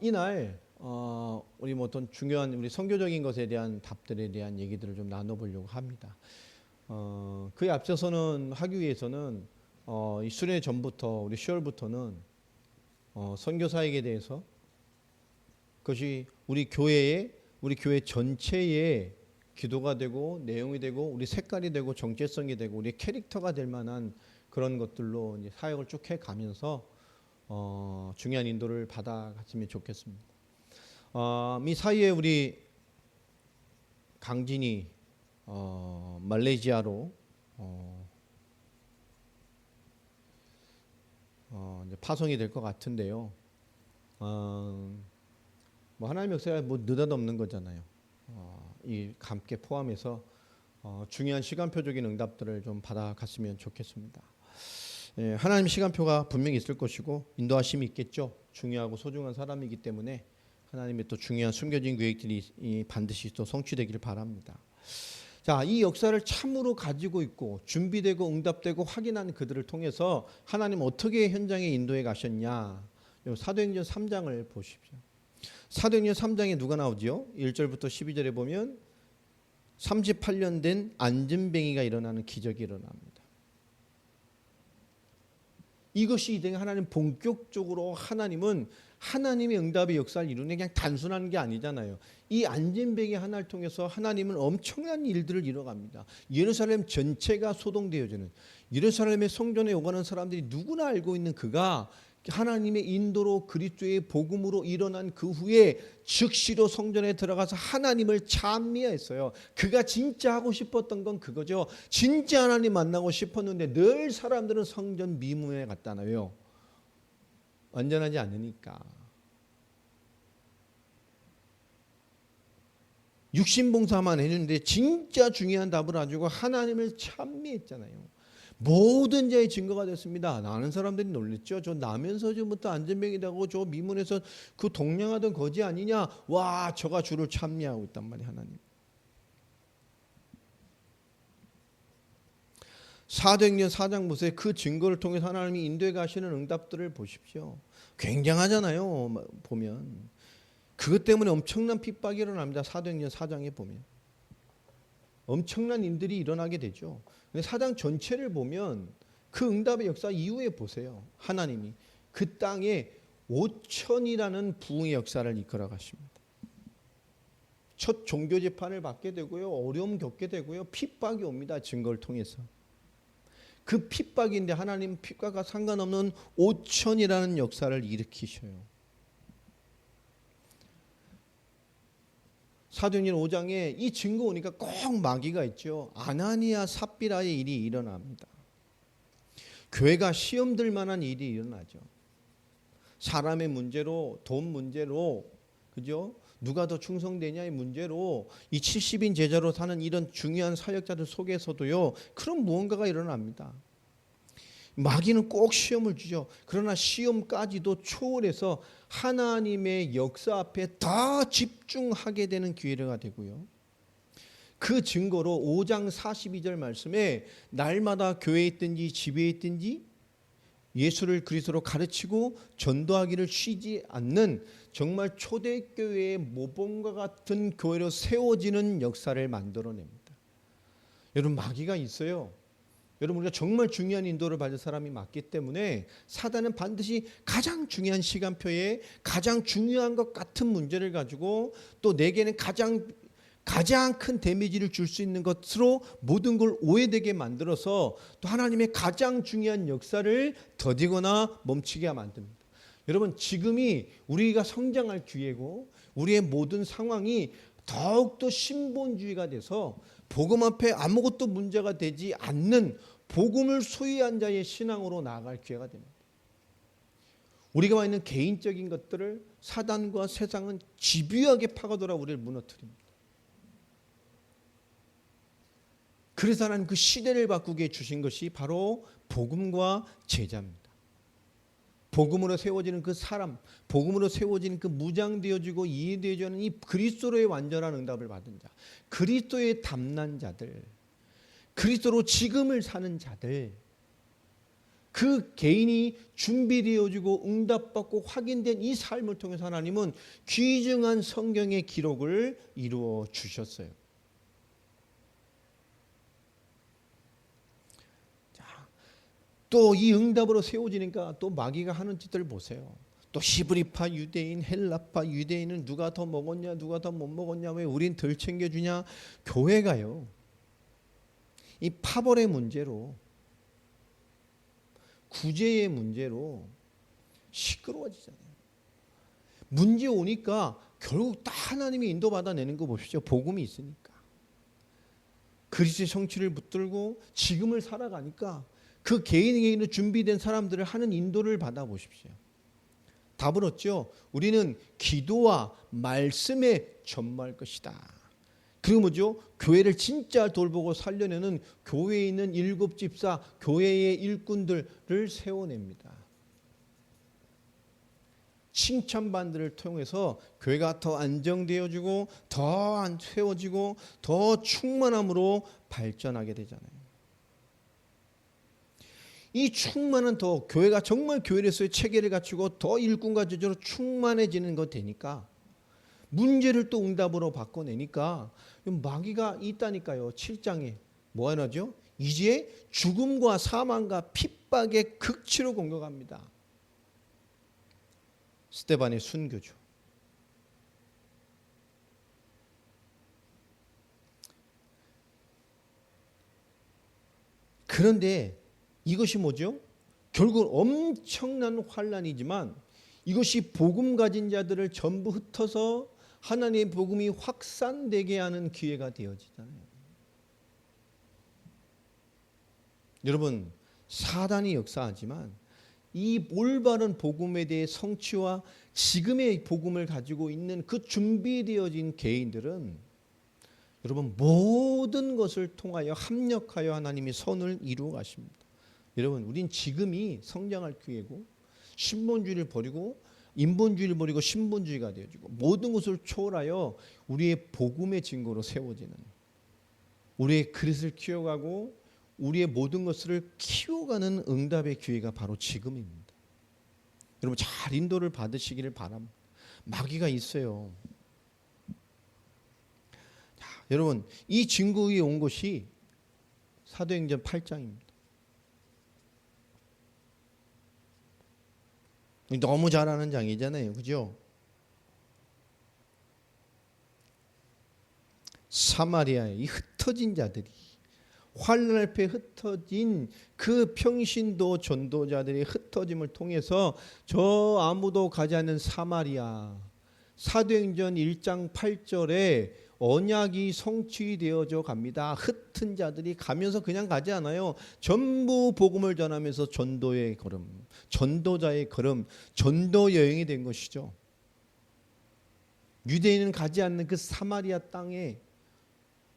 이날 우리 어떤 중요한 우리 선교적인 것에 대한 답들에 대한 얘기들을 좀 나눠보려고 합니다. 그에 앞서서는 하기 위해서는 이 수련회 전부터 우리 10월부터는 선교사에게 대해서 그것이 우리 교회 전체의 기도가 되고 내용이 되고 우리 색깔이 되고 정체성이 되고 우리 캐릭터가 될 만한 그런 것들로 이제 사역을 쭉 해가면서 중요한 인도를 받아갔으면 좋겠습니다. 이 사이에 우리 강진이 말레이시아로 이제 파송이 될 것 같은데요. 뭐 하나님의 역사가 뭐 느닷없는 거잖아요. 이 함께 포함해서 중요한 시간표적인 응답들을 좀 받아갔으면 좋겠습니다. 예, 하나님 시간표가 분명히 있을 것이고 인도하심이 있겠죠. 중요하고 소중한 사람이기 때문에 하나님의 또 중요한 숨겨진 계획들이 반드시 또 성취되기를 바랍니다. 자, 이 역사를 참으로 가지고 있고 준비되고 응답되고 확인한 그들을 통해서 하나님 어떻게 현장에 인도해 가셨냐. 사도행전 3장을 보십시오. 사도행전 3장에 누가 나오죠? 1절부터 12절에 보면 38년 된 안진뱅이가 일어나는 기적이 일어납니다. 이것이 이제 하나님 본격적으로 하나님은 하나님의 응답의 역사를 이루는 그냥 단순한 게 아니잖아요. 이 안진뱅이 하나를 통해서 하나님은 엄청난 일들을 이뤄갑니다. 예루살렘 전체가 소동되어지는, 예루살렘의 성전에 오가는 사람들이 누구나 알고 있는 그가 하나님의 인도로 그리스도의 복음으로 일어난 그 후에 즉시로 성전에 들어가서 하나님을 찬미했어요. 그가 진짜 하고 싶었던 건 그거죠. 진짜 하나님 만나고 싶었는데 늘 사람들은 성전 미문에 갔잖아요. 완전하지 않으니까. 육신봉사만 했는데 진짜 중요한 답을 가지고 하나님을 찬미했잖아요. 모든 자의 증거가 됐습니다. 많은 사람들이 놀랬죠. 저 나면서부터 안전병이라고 저 미문에서 그 동냥하던 거지 아니냐. 와, 저가 주를 찬미하고 있단 말이에요. 하나님. 사도행전 4장 보세요. 그 증거를 통해서 하나님이 인도해 가시는 응답들을 보십시오. 굉장하잖아요. 보면. 그것 때문에 엄청난 핍박이 일어납니다. 사도행전 4장에 보면. 엄청난 일들이 일어나게 되죠. 근데 4장 전체를 보면 그 응답의 역사 이후에 보세요. 하나님이 그 땅에 5천이라는 부흥의 역사를 이끌어 가십니다. 첫 종교 재판을 받게 되고요. 어려움 겪게 되고요. 핍박이 옵니다. 증거를 통해서. 그 핍박인데 하나님 핍박과 상관없는 5천이라는 역사를 일으키셔요. 사도행전 5장에 이 증거 오니까 꼭 마귀가 있죠. 아나니아 삽비라의 일이 일어납니다. 교회가 시험들 만한 일이 일어나죠. 사람의 문제로, 돈 문제로, 그죠? 누가 더 충성되냐의 문제로 이 70인 제자로 사는 이런 중요한 사역자들 속에서도요. 그런 무언가가 일어납니다. 마귀는 꼭 시험을 주죠. 그러나 시험까지도 초월해서 하나님의 역사 앞에 더 집중하게 되는 기회가 되고요. 그 증거로 5장 42절 말씀에 날마다 교회에 있든지 집에 있든지 예수를 그리스도로 가르치고 전도하기를 쉬지 않는 정말 초대교회의 모범과 같은 교회로 세워지는 역사를 만들어냅니다. 여러분 마귀가 있어요. 여러분 우리가 정말 중요한 인도를 받을 사람이 맞기 때문에 사단은 반드시 가장 중요한 시간표에 가장 중요한 것 같은 문제를 가지고 또 내게는 가장 큰 데미지를 줄 수 있는 것으로 모든 걸 오해되게 만들어서 또 하나님의 가장 중요한 역사를 더디거나 멈추게 만듭니다. 여러분 지금이 우리가 성장할 기회고 우리의 모든 상황이 더욱더 신본주의가 돼서 복음 앞에 아무것도 문제가 되지 않는 복음을 소유한 자의 신앙으로 나아갈 기회가 됩니다. 우리가 와 있는 개인적인 것들을 사단과 세상은 집요하게 파고들어 우리를 무너뜨립니다. 그래서 하나님 그 시대를 바꾸게 주신 것이 바로 복음과 제자입니다. 복음으로 세워지는 그 사람, 복음으로 세워지는 그 무장되어지고 이해되어지는 이 그리스도로의 완전한 응답을 받은 자, 그리스도의 담난 자들, 그리스도로 지금을 사는 자들, 그 개인이 준비되어지고 응답받고 확인된 이 삶을 통해서 하나님은 귀중한 성경의 기록을 이루어 주셨어요. 또 이 응답으로 세워지니까 또 마귀가 하는 짓들을 보세요. 또 히브리파 유대인, 헬라파 유대인은 누가 더 먹었냐, 누가 더 못 먹었냐, 왜 우린 덜 챙겨주냐. 교회가요, 이 파벌의 문제로, 구제의 문제로 시끄러워지잖아요. 문제 오니까 결국 다 하나님이 인도받아내는 거 보십시오. 복음이 있으니까. 그리스도의 성취를 붙들고 지금을 살아가니까 그 개인에게는 준비된 사람들을 하는 인도를 받아보십시오. 답은 없죠. 우리는 기도와 말씀에 전무할 것이다. 그리고 뭐죠? 교회를 진짜 돌보고 살려내는 교회에 있는 일곱 집사, 교회의 일꾼들을 세워냅니다. 칭찬반들을 통해서 교회가 더 안정되어지고 더 세워지고 더 충만함으로 발전하게 되잖아요. 이 충만은 더 교회가 정말 교회로서의 체계를 갖추고 더 일꾼과 제자로 충만해지는 것 되니까 문제를 또 응답으로 바꿔내니까 마귀가 있다니까요. 7장에 뭐 하나죠? 이제 죽음과 사망과 핍박의 극치로 공격합니다. 스데반의 순교죠. 그런데 이것이 뭐죠? 결국 엄청난 환란이지만 이것이 복음 가진 자들을 전부 흩어서 하나님의 복음이 확산되게 하는 기회가 되어지잖아요. 여러분, 사단이 역사하지만 이 올바른 복음에 대해 성취와 지금의 복음을 가지고 있는 그 준비되어진 개인들은 여러분 모든 것을 통하여 합력하여 하나님이 선을 이루어 가십니다. 여러분, 우린 지금이 성장할 기회고 신본주의를 버리고 인본주의를 버리고 신본주의가 되어지고 모든 것을 초월하여 우리의 복음의 증거로 세워지는, 우리의 그릇을 키워가고 우리의 모든 것을 키워가는 응답의 기회가 바로 지금입니다. 여러분 잘 인도를 받으시기를 바랍니다. 마귀가 있어요. 자, 여러분 이 증거에 온 것이 사도행전 8장입니다. 너무 잘 아는 장이잖아요. 그죠? 사마리아의 이 흩어진 자들이, 환난 앞에 흩어진 그 평신도 전도자들의 흩어짐을 통해서 저 아무도 가지 않는 사마리아, 사도행전 1장 8절에 언약이 성취되어져 갑니다. 흩은 자들이 가면서 그냥 가지 않아요. 전부 복음을 전하면서 전도의 걸음, 전도자의 걸음, 전도 여행이 된 것이죠. 유대인은 가지 않는 그 사마리아 땅에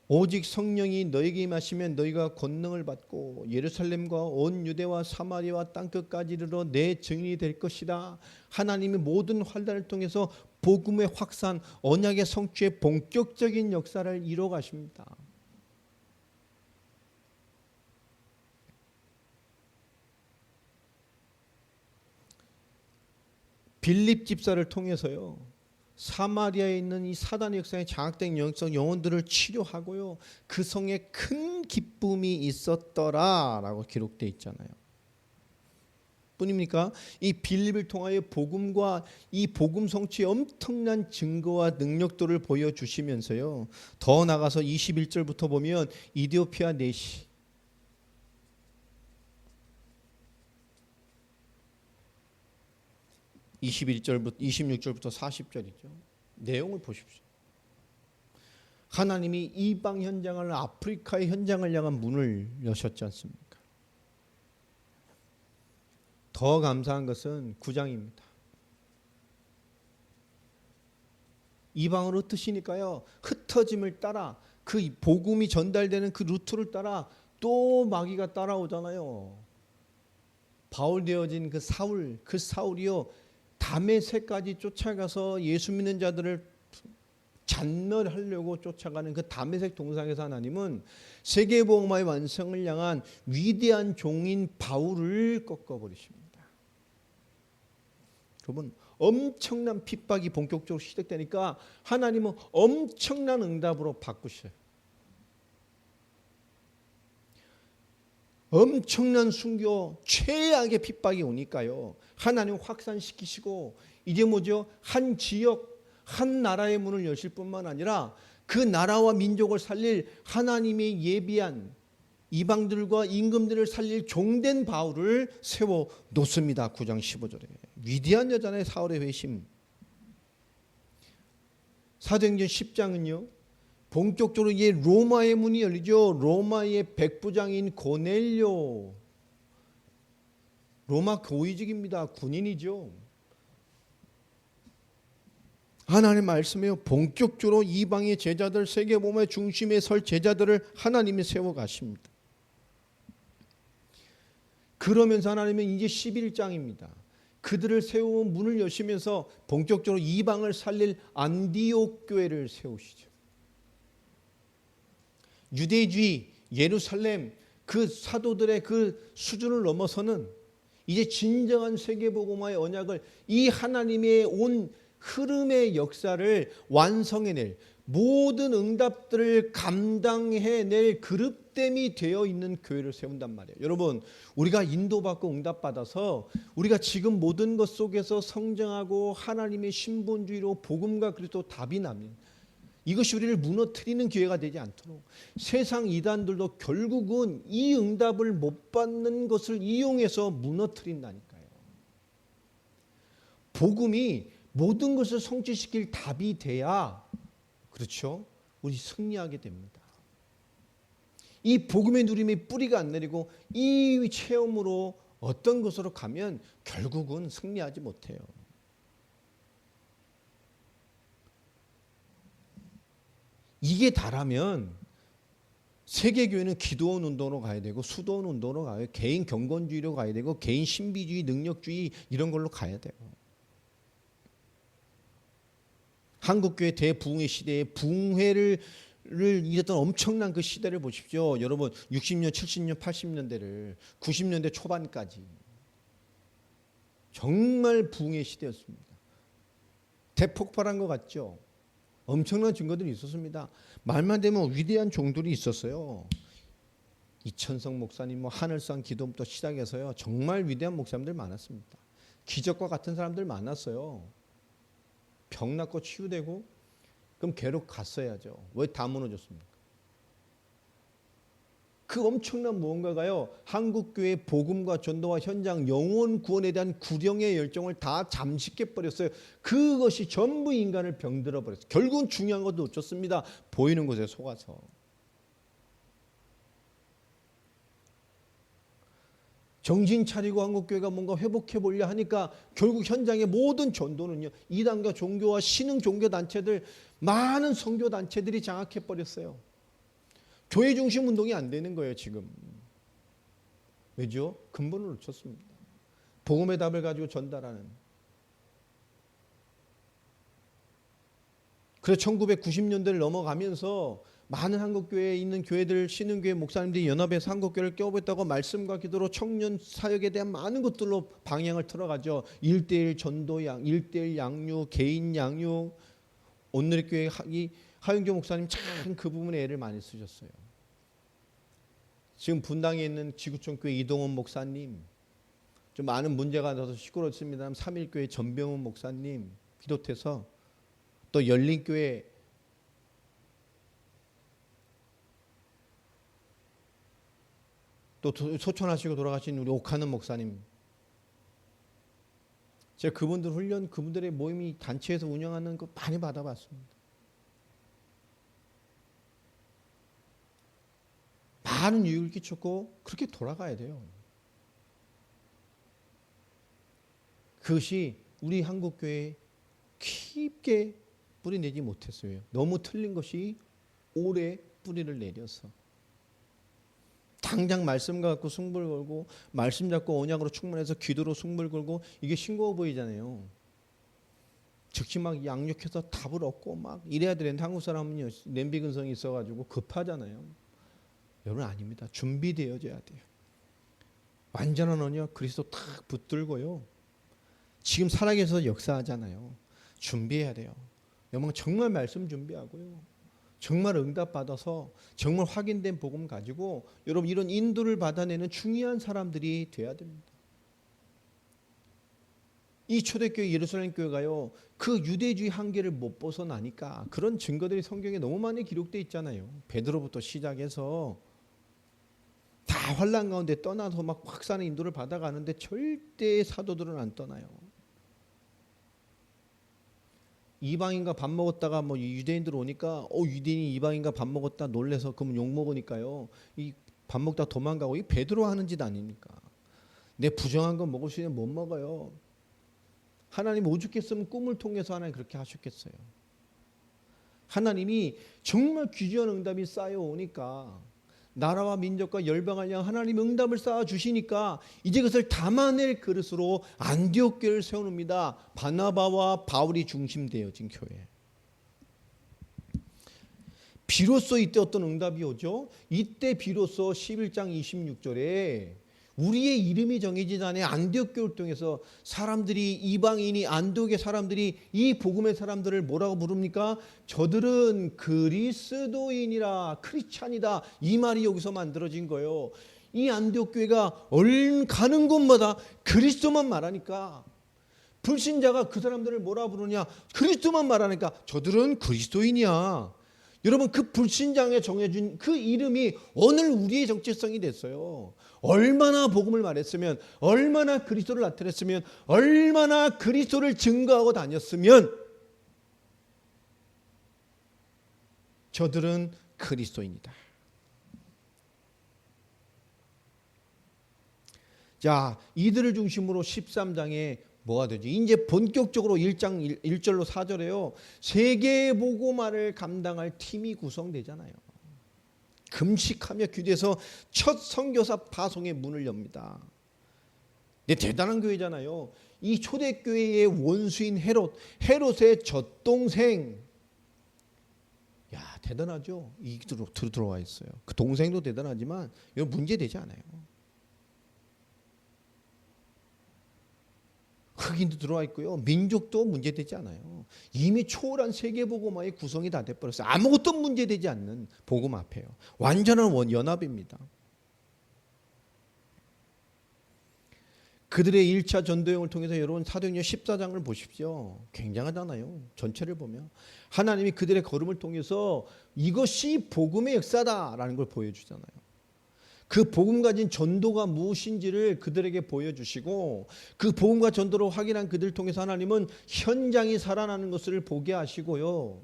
오직 성령이 너에게 임하시면 너희가 권능을 받고 예루살렘과 온 유대와 사마리아와 땅끝까지 이르러 내 증인이 될 것이다. 하나님이 모든 환난을 통해서 복음의 확산, 언약의 성취의 본격적인 역사를 이루어 가십니다. 빌립 집사를 통해서요, 사마리아에 있는 이 사단의 역사에 장악된 영혼들을 치료하고요, 그 성에 큰 기쁨이 있었더라라고 기록되어 있잖아요. 뿐입니까? 이 빌립을 통하여 복음과 이 복음 성취의 엄청난 증거와 능력도를 보여주시면서요, 더 나가서 21절부터 보면 이디오피아 내시, 21절부터 26절부터 40절이죠. 내용을 보십시오. 하나님이 이방 현장을, 아프리카의 현장을 향한 문을 여셨지 않습니까? 더 감사한 것은 9장입니다. 이방으로 흩으시니까요, 흩어짐을 따라 그 복음이 전달되는 그 루트를 따라 또 마귀가 따라오잖아요. 바울 되어진 그 사울이요, 다메섹까지 쫓아가서 예수 믿는 자들을 잔멸하려고 쫓아가는 그 다메섹 동상에서 하나님은 세계복음화의 완성을 향한 위대한 종인 바울을 꺾어버리십니다. 여러분, 엄청난 핍박이 본격적으로 시작되니까 하나님은 엄청난 응답으로 바꾸셔요. 엄청난 순교, 최악의 핍박이 오니까요. 하나님 확산시키시고 이제 뭐죠? 한 지역, 한 나라의 문을 여실 뿐만 아니라 그 나라와 민족을 살릴 하나님의 예비한 이방들과 임금들을 살릴 종된 바울을 세워 놓습니다. 9장 15절에. 위대한 여자의 사울의 회심. 사도행전 10장은요. 본격적으로 이제 로마의 문이 열리죠. 로마의 백부장인 고넬료. 로마 고위직입니다. 군인이죠. 하나님 말씀에요. 본격적으로 이방의 제자들, 세계복음의 중심에 설 제자들을 하나님이 세워 가십니다. 그러면서 하나님은 이제 11장입니다. 그들을 세우고 문을 여시면서 본격적으로 이방을 살릴 안디옥 교회를 세우시죠. 유대주의, 예루살렘 그 사도들의 그 수준을 넘어서는 이제 진정한 세계복음화의 언약을 이 하나님의 온 흐름의 역사를 완성해낼 모든 응답들을 감당해낼 그릇됨이 되어 있는 교회를 세운단 말이에요. 여러분, 우리가 인도받고 응답받아서 우리가 지금 모든 것 속에서 성장하고 하나님의 신본주의로 복음과 그리스도 답이 나면 이것이 우리를 무너뜨리는 기회가 되지 않도록 세상 이단들도 결국은 이 응답을 못 받는 것을 이용해서 무너뜨린다니까요. 복음이 모든 것을 성취시킬 답이 돼야 그렇죠? 우리 승리하게 됩니다. 이 복음의 누림의 뿌리가 안 내리고 이 체험으로 어떤 것으로 가면 결국은 승리하지 못해요. 이게 다라면 세계교회는 기도원 운동으로 가야 되고 수도원 운동으로 가야 되고 개인 경건주의로 가야 되고 개인 신비주의, 능력주의 이런 걸로 가야 돼요. 한국교회 대부흥의 시대에 부흥회를 이뤘던 엄청난 그 시대를 보십시오. 여러분 60년, 70년, 80년대를 90년대 초반까지 정말 부흥의 시대였습니다. 대폭발한 것 같죠? 엄청난 증거들이 있었습니다. 말만 되면 위대한 종들이 있었어요. 이천성 목사님, 하늘산 기도부터 시작해서요. 정말 위대한 목사님들 많았습니다. 기적과 같은 사람들 많았어요. 병 낫고 치유되고 그럼 괴로 갔어야죠. 왜 다 무너졌습니까? 그 엄청난 무언가가요. 한국교회 복음과 전도와 현장 영혼 구원에 대한 구령의 열정을 다 잠식해버렸어요. 그것이 전부 인간을 병들어 버렸어요. 결국은 중요한 것도 놓쳤습니다. 보이는 곳에 속아서. 정신 차리고 한국교회가 뭔가 회복해 보려 하니까 결국 현장의 모든 전도는요. 이단과 종교와 신흥 종교단체들 많은 선교단체들이 장악해 버렸어요. 교회 중심 운동이 안 되는 거예요 지금. 왜죠? 근본을 놓쳤습니다. 복음의 답을 가지고 전달하는. 그래서 1990년대를 넘어가면서 많은 한국교회에 있는 교회들, 신흥교회 목사님들이 연합해서 한국교회를 깨우겠다고 말씀과 기도로 청년 사역에 대한 많은 것들로 방향을 틀어가죠. 1:1 전도양, 1:1 양육, 개인 양육. 오늘의 교회 하윤교 목사님 참 그 부분에 애를 많이 쓰셨어요. 지금 분당에 있는 지구촌교회 이동원 목사님, 좀 많은 문제가 나서 시끄럽습니다. 3일교회 전병훈 목사님 비롯해서 또 열린교회 또 소천하시고 돌아가신 우리 옥하는 목사님, 제가 그분들 훈련, 그분들의 모임이 단체에서 운영하는 거 많이 받아봤습니다. 많은 유익을 끼쳤고 그렇게 돌아가야 돼요. 그것이 우리 한국교회에 깊게 뿌리 내지 못했어요. 너무 틀린 것이 오래 뿌리를 내려서 당장 말씀과 갖고 승부를 걸고 말씀 잡고 언약으로 충만해서 기도로 승부를 걸고 이게 싱거워 보이잖아요. 즉시 막 양육해서 답을 얻고 막 이래야 되는데 한국 사람은 냄비 근성이 있어가지고 급하잖아요. 여러분 아닙니다. 준비되어져야 돼요. 완전한 언약 그리스도 탁 붙들고요. 지금 살아계셔서 역사하잖아요. 준비해야 돼요. 여러분 정말 말씀 준비하고요. 정말 응답받아서 정말 확인된 복음 가지고 여러분 이런 인도를 받아내는 중요한 사람들이 돼야 됩니다. 이 초대교회 예루살렘 교회가요, 그 유대주의 한계를 못 벗어나니까 그런 증거들이 성경에 너무 많이 기록되어 있잖아요. 베드로부터 시작해서 다 환난 가운데 떠나서 막 확산의 인도를 받아가는데 절대 사도들은 안 떠나요. 이방인과 밥 먹었다가 뭐 유대인들 오니까 유대인이 이방인과 밥 먹었다 놀래서 그러면 욕 먹으니까요. 이 밥 먹다 도망가고 이 베드로 하는 짓 아닙니까? 내 부정한 거 먹을 수 있는 못 먹어요. 하나님 오죽했으면 꿈을 통해서 하나님 그렇게 하셨겠어요. 하나님이 정말 귀중한 응답이 쌓여오니까 나라와 민족과 열방을 향한 하나님 응답을 쌓아주시니까 이제 그것을 담아낼 그릇으로 안디옥 교회를 세워놓습니다. 바나바와 바울이 중심되어진 교회. 비로소 이때 어떤 응답이 오죠? 이때 비로소 11장 26절에 우리의 이름이 정해지지 않아 안디옥 교회를 통해서 사람들이 이방인이 안디옥의 사람들이 이 복음의 사람들을 뭐라고 부릅니까? 저들은 그리스도인이라 크리스찬이다. 이 말이 여기서 만들어진 거예요. 이 안디옥 교회가 가는 곳마다 그리스도만 말하니까 불신자가 그 사람들을 뭐라 부르냐? 그리스도만 말하니까 저들은 그리스도인이야. 여러분 그 불신장에 정해준 그 이름이 오늘 우리의 정체성이 됐어요. 얼마나 복음을 말했으면, 얼마나 그리스도를 나타냈으면, 얼마나 그리스도를 증거하고 다녔으면 저들은 그리스도인이다. 자, 이들을 중심으로 13장에 뭐가 되지? 이제 본격적으로 1장 1절로 4절에요. 세계복음화를 감당할 팀이 구성되잖아요. 금식하며 기도해서 첫 선교사 파송의 문을 엽니다. 근데 대단한 교회잖아요. 이 초대교회의 원수인 헤롯의 젖동생. 야, 대단하죠. 이 들어와 있어요. 그 동생도 대단하지만 이거 문제되지 않아요. 흑인도 들어와 있고요. 민족도 문제되지 않아요. 이미 초월한 세계복음화의 구성이 다 돼버렸어요. 아무것도 문제되지 않는 복음 앞에요. 완전한 연합입니다. 그들의 1차 전도여행을 통해서 여러분 사도행전 14장을 보십시오. 굉장하잖아요. 전체를 보면 하나님이 그들의 걸음을 통해서 이것이 복음의 역사다라는 걸 보여주잖아요. 그 복음 가진 전도가 무엇인지를 그들에게 보여주시고 그 복음과 전도를 확인한 그들을 통해서 하나님은 현장이 살아나는 것을 보게 하시고요.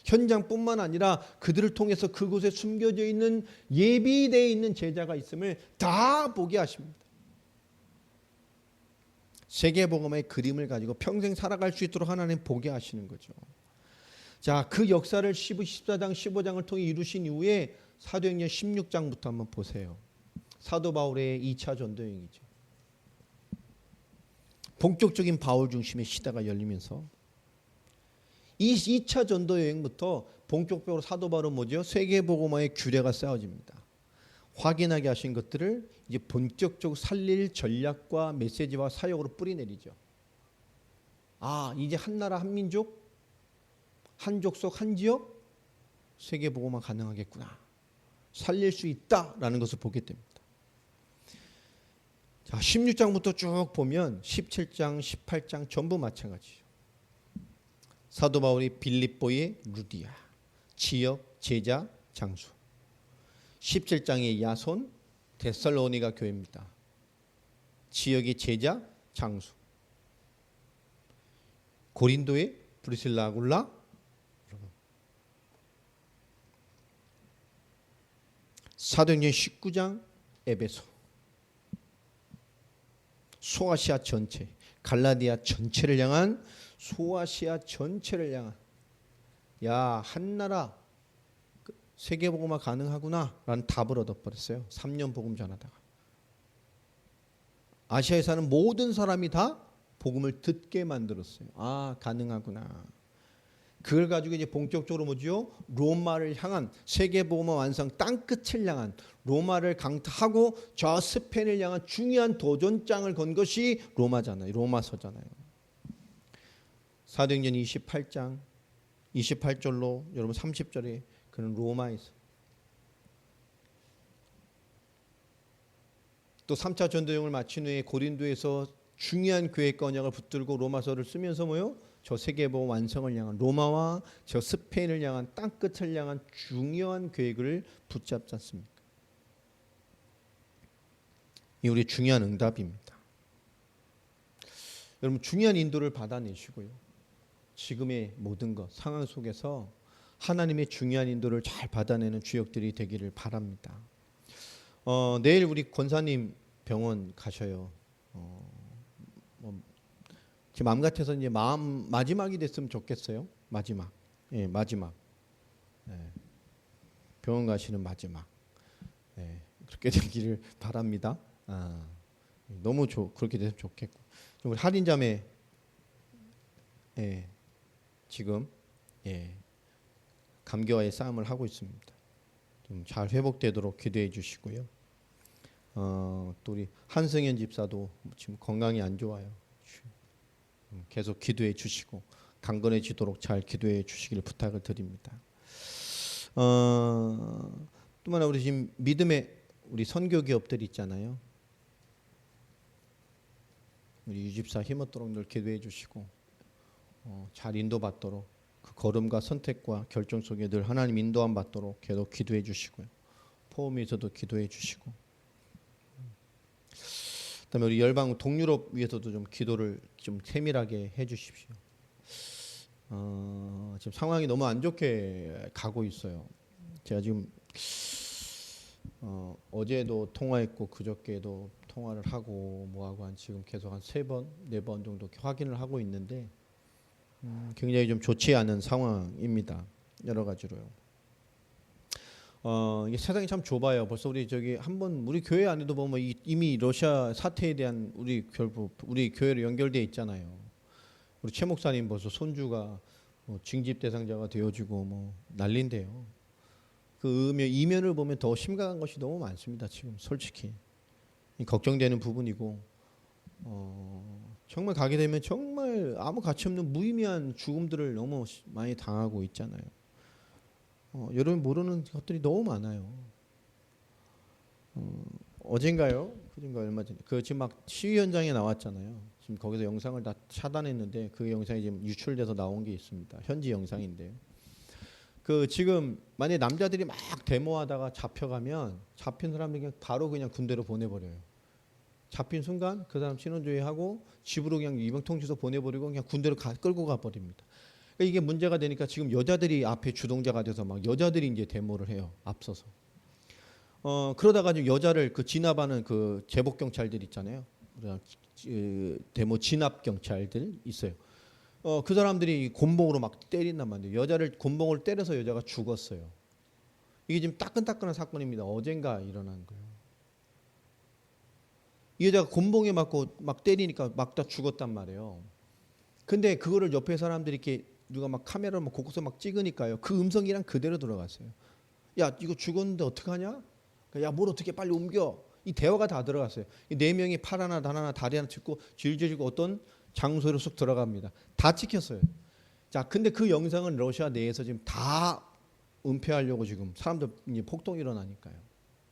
현장뿐만 아니라 그들을 통해서 그곳에 숨겨져 있는 예비되어 있는 제자가 있음을 다 보게 하십니다. 세계복음의 그림을 가지고 평생 살아갈 수 있도록 하나님 보게 하시는 거죠. 자, 그 역사를 14장 15장을 통해 이루신 이후에 사도행전 16장부터 한번 보세요. 사도 바울의 2차 전도여행이죠. 본격적인 바울 중심의 시대가 열리면서 이 2차 전도여행부터 본격적으로 사도 바울은 뭐죠? 세계복음화의 규례가 세워집니다. 확인하게 하신 것들을 이제 본격적으로 살릴 전략과 메시지와 사역으로 뿌리내리죠. 아, 이제 한 나라 한 민족, 한 족속 한 지역 세계복음화 가능하겠구나. 살릴 수 있다라는 것을 보게 됩니다. 자, 16장부터 쭉 보면 17장, 18장 전부 마찬가지죠. 사도 바울이 빌립보의 루디아, 지역, 제자, 장수. 17장의 야손, 데살로니가 교회입니다. 지역의 제자, 장수. 고린도의 브리실라, 아굴라. 사도행전 19장 에베소. 소아시아 전체, 갈라디아 전체를 향한 소아시아 전체를 향한 야, 한 나라 세계복음화 가능하구나 라는 답을 얻어버렸어요. 3년 복음 전하다가 아시아에 사는 모든 사람이 다 복음을 듣게 만들었어요. 아, 가능하구나. 그걸 가지고 이제 본격적으로 뭐죠? 로마를 향한 세계복음화 완성 땅끝을 향한 로마를 강타하고 저 스페인을 향한 중요한 도전장을 건 것이 로마잖아요. 로마서잖아요. 사도행전 28장 28절로 여러분 30절에 그는 로마에서. 또 3차 전도여행을 마친 후에 고린도에서 중요한 교회 건약을 붙들고 로마서를 쓰면서 뭐요? 저 세계보험 완성을 향한 로마와 저 스페인을 향한 땅끝을 향한 중요한 계획을 붙잡지 않습니까? 이 우리 중요한 응답입니다. 여러분 중요한 인도를 받아내시고요. 지금의 모든 것 상황 속에서 하나님의 중요한 인도를 잘 받아내는 주역들이 되기를 바랍니다. 내일 우리 권사님 병원 가셔요. 제 마음 같아서 이제 마지막이 됐으면 좋겠어요. 마지막. 예, 마지막. 예, 병원 가시는 마지막. 예, 그렇게 되기를 바랍니다. 너무 그렇게 됐으면 좋겠고. 우리 할인자매 예, 지금 예, 감기와의 싸움을 하고 있습니다. 좀 잘 회복되도록 기도해 주시고요. 또 우리 한승현 집사도 지금 건강이 안 좋아요. 계속 기도해 주시고 강건해지도록 잘 기도해 주시기를 부탁을 드립니다. 또 하나 우리 지금 믿음의 우리 선교 기업들 있잖아요. 우리 유집사 힘없도록 늘 기도해 주시고 잘 인도받도록 그 걸음과 선택과 결정 속에 늘 하나님 인도함 받도록 계속 기도해 주시고요. 포럼에서도 기도해 주시고 그다음에 우리 열방 동유럽 위에서도 좀 기도를 좀 세밀하게 해주십시오. 지금 상황이 너무 안 좋게 가고 있어요. 제가 지금 어제도 통화했고 그저께도 통화를 하고 뭐하고 한 지금 계속 한 3번, 4번 정도 확인을 하고 있는데 굉장히 좀 좋지 않은 상황입니다. 여러 가지로요. 이게 세상이 참 좁아요. 벌써 우리 저기 한번 우리 교회 안에도 보면 이미 러시아 사태에 대한 우리 결국 우리 교회로 연결돼 있잖아요. 우리 최 목사님 벌써 손주가 징집 대상자가 되어지고 뭐 난린데요. 그 이면을 보면 더 심각한 것이 너무 많습니다. 지금 솔직히 걱정되는 부분이고 정말 가게 되면 정말 아무 가치 없는 무의미한 죽음들을 너무 많이 당하고 있잖아요. 여러분 모르는 것들이 너무 많아요. 어젠가요? 그젠가 얼마 전에 그 지금 막 시위 현장에 나왔잖아요. 지금 거기서 영상을 다 차단했는데 그 영상이 지금 유출돼서 나온 게 있습니다. 현지 영상인데요. 그 지금 만약 남자들이 막 데모하다가 잡혀가면 잡힌 사람들 그냥 바로 그냥 군대로 보내버려요. 잡힌 순간 그 사람 신원조회하고 집으로 그냥 이병통지서 보내버리고 그냥 군대로 끌고 가버립니다. 그러니까 이게 문제가 되니까 지금 여자들이 앞에 주동자가 돼서 막 여자들이 이제 데모를 해요. 앞서서. 그러다가 지금 여자를 그 진압하는 그 제복 경찰들 있잖아요. 데모 진압 경찰들 있어요. 그 사람들이 곤봉으로 막 때린단 말이에요. 여자를 곤봉으로 때려서 여자가 죽었어요. 이게 지금 따끈따끈한 사건입니다. 어젠가 일어난 거예요. 이 여자가 곤봉에 맞고 막 때리니까 막 다 죽었단 말이에요. 근데 그거를 옆에 사람들이 이렇게 누가 막 카메라로 막 곳곳에 막 찍으니까요. 그 음성이랑 그대로 들어갔어요. 야, 이거 죽었는데 어떡하냐? 야, 뭘 어떻게 빨리 옮겨? 이 대화가 다 들어갔어요. 이 4명이 팔 하나, 단 하나, 다리 하나 찍고 질질지고 어떤 장소로 쑥 들어갑니다. 다 찍혔어요. 자, 근데 그 영상은 러시아 내에서 지금 다 은폐하려고 지금 사람들 이제 폭동이 일어나니까요.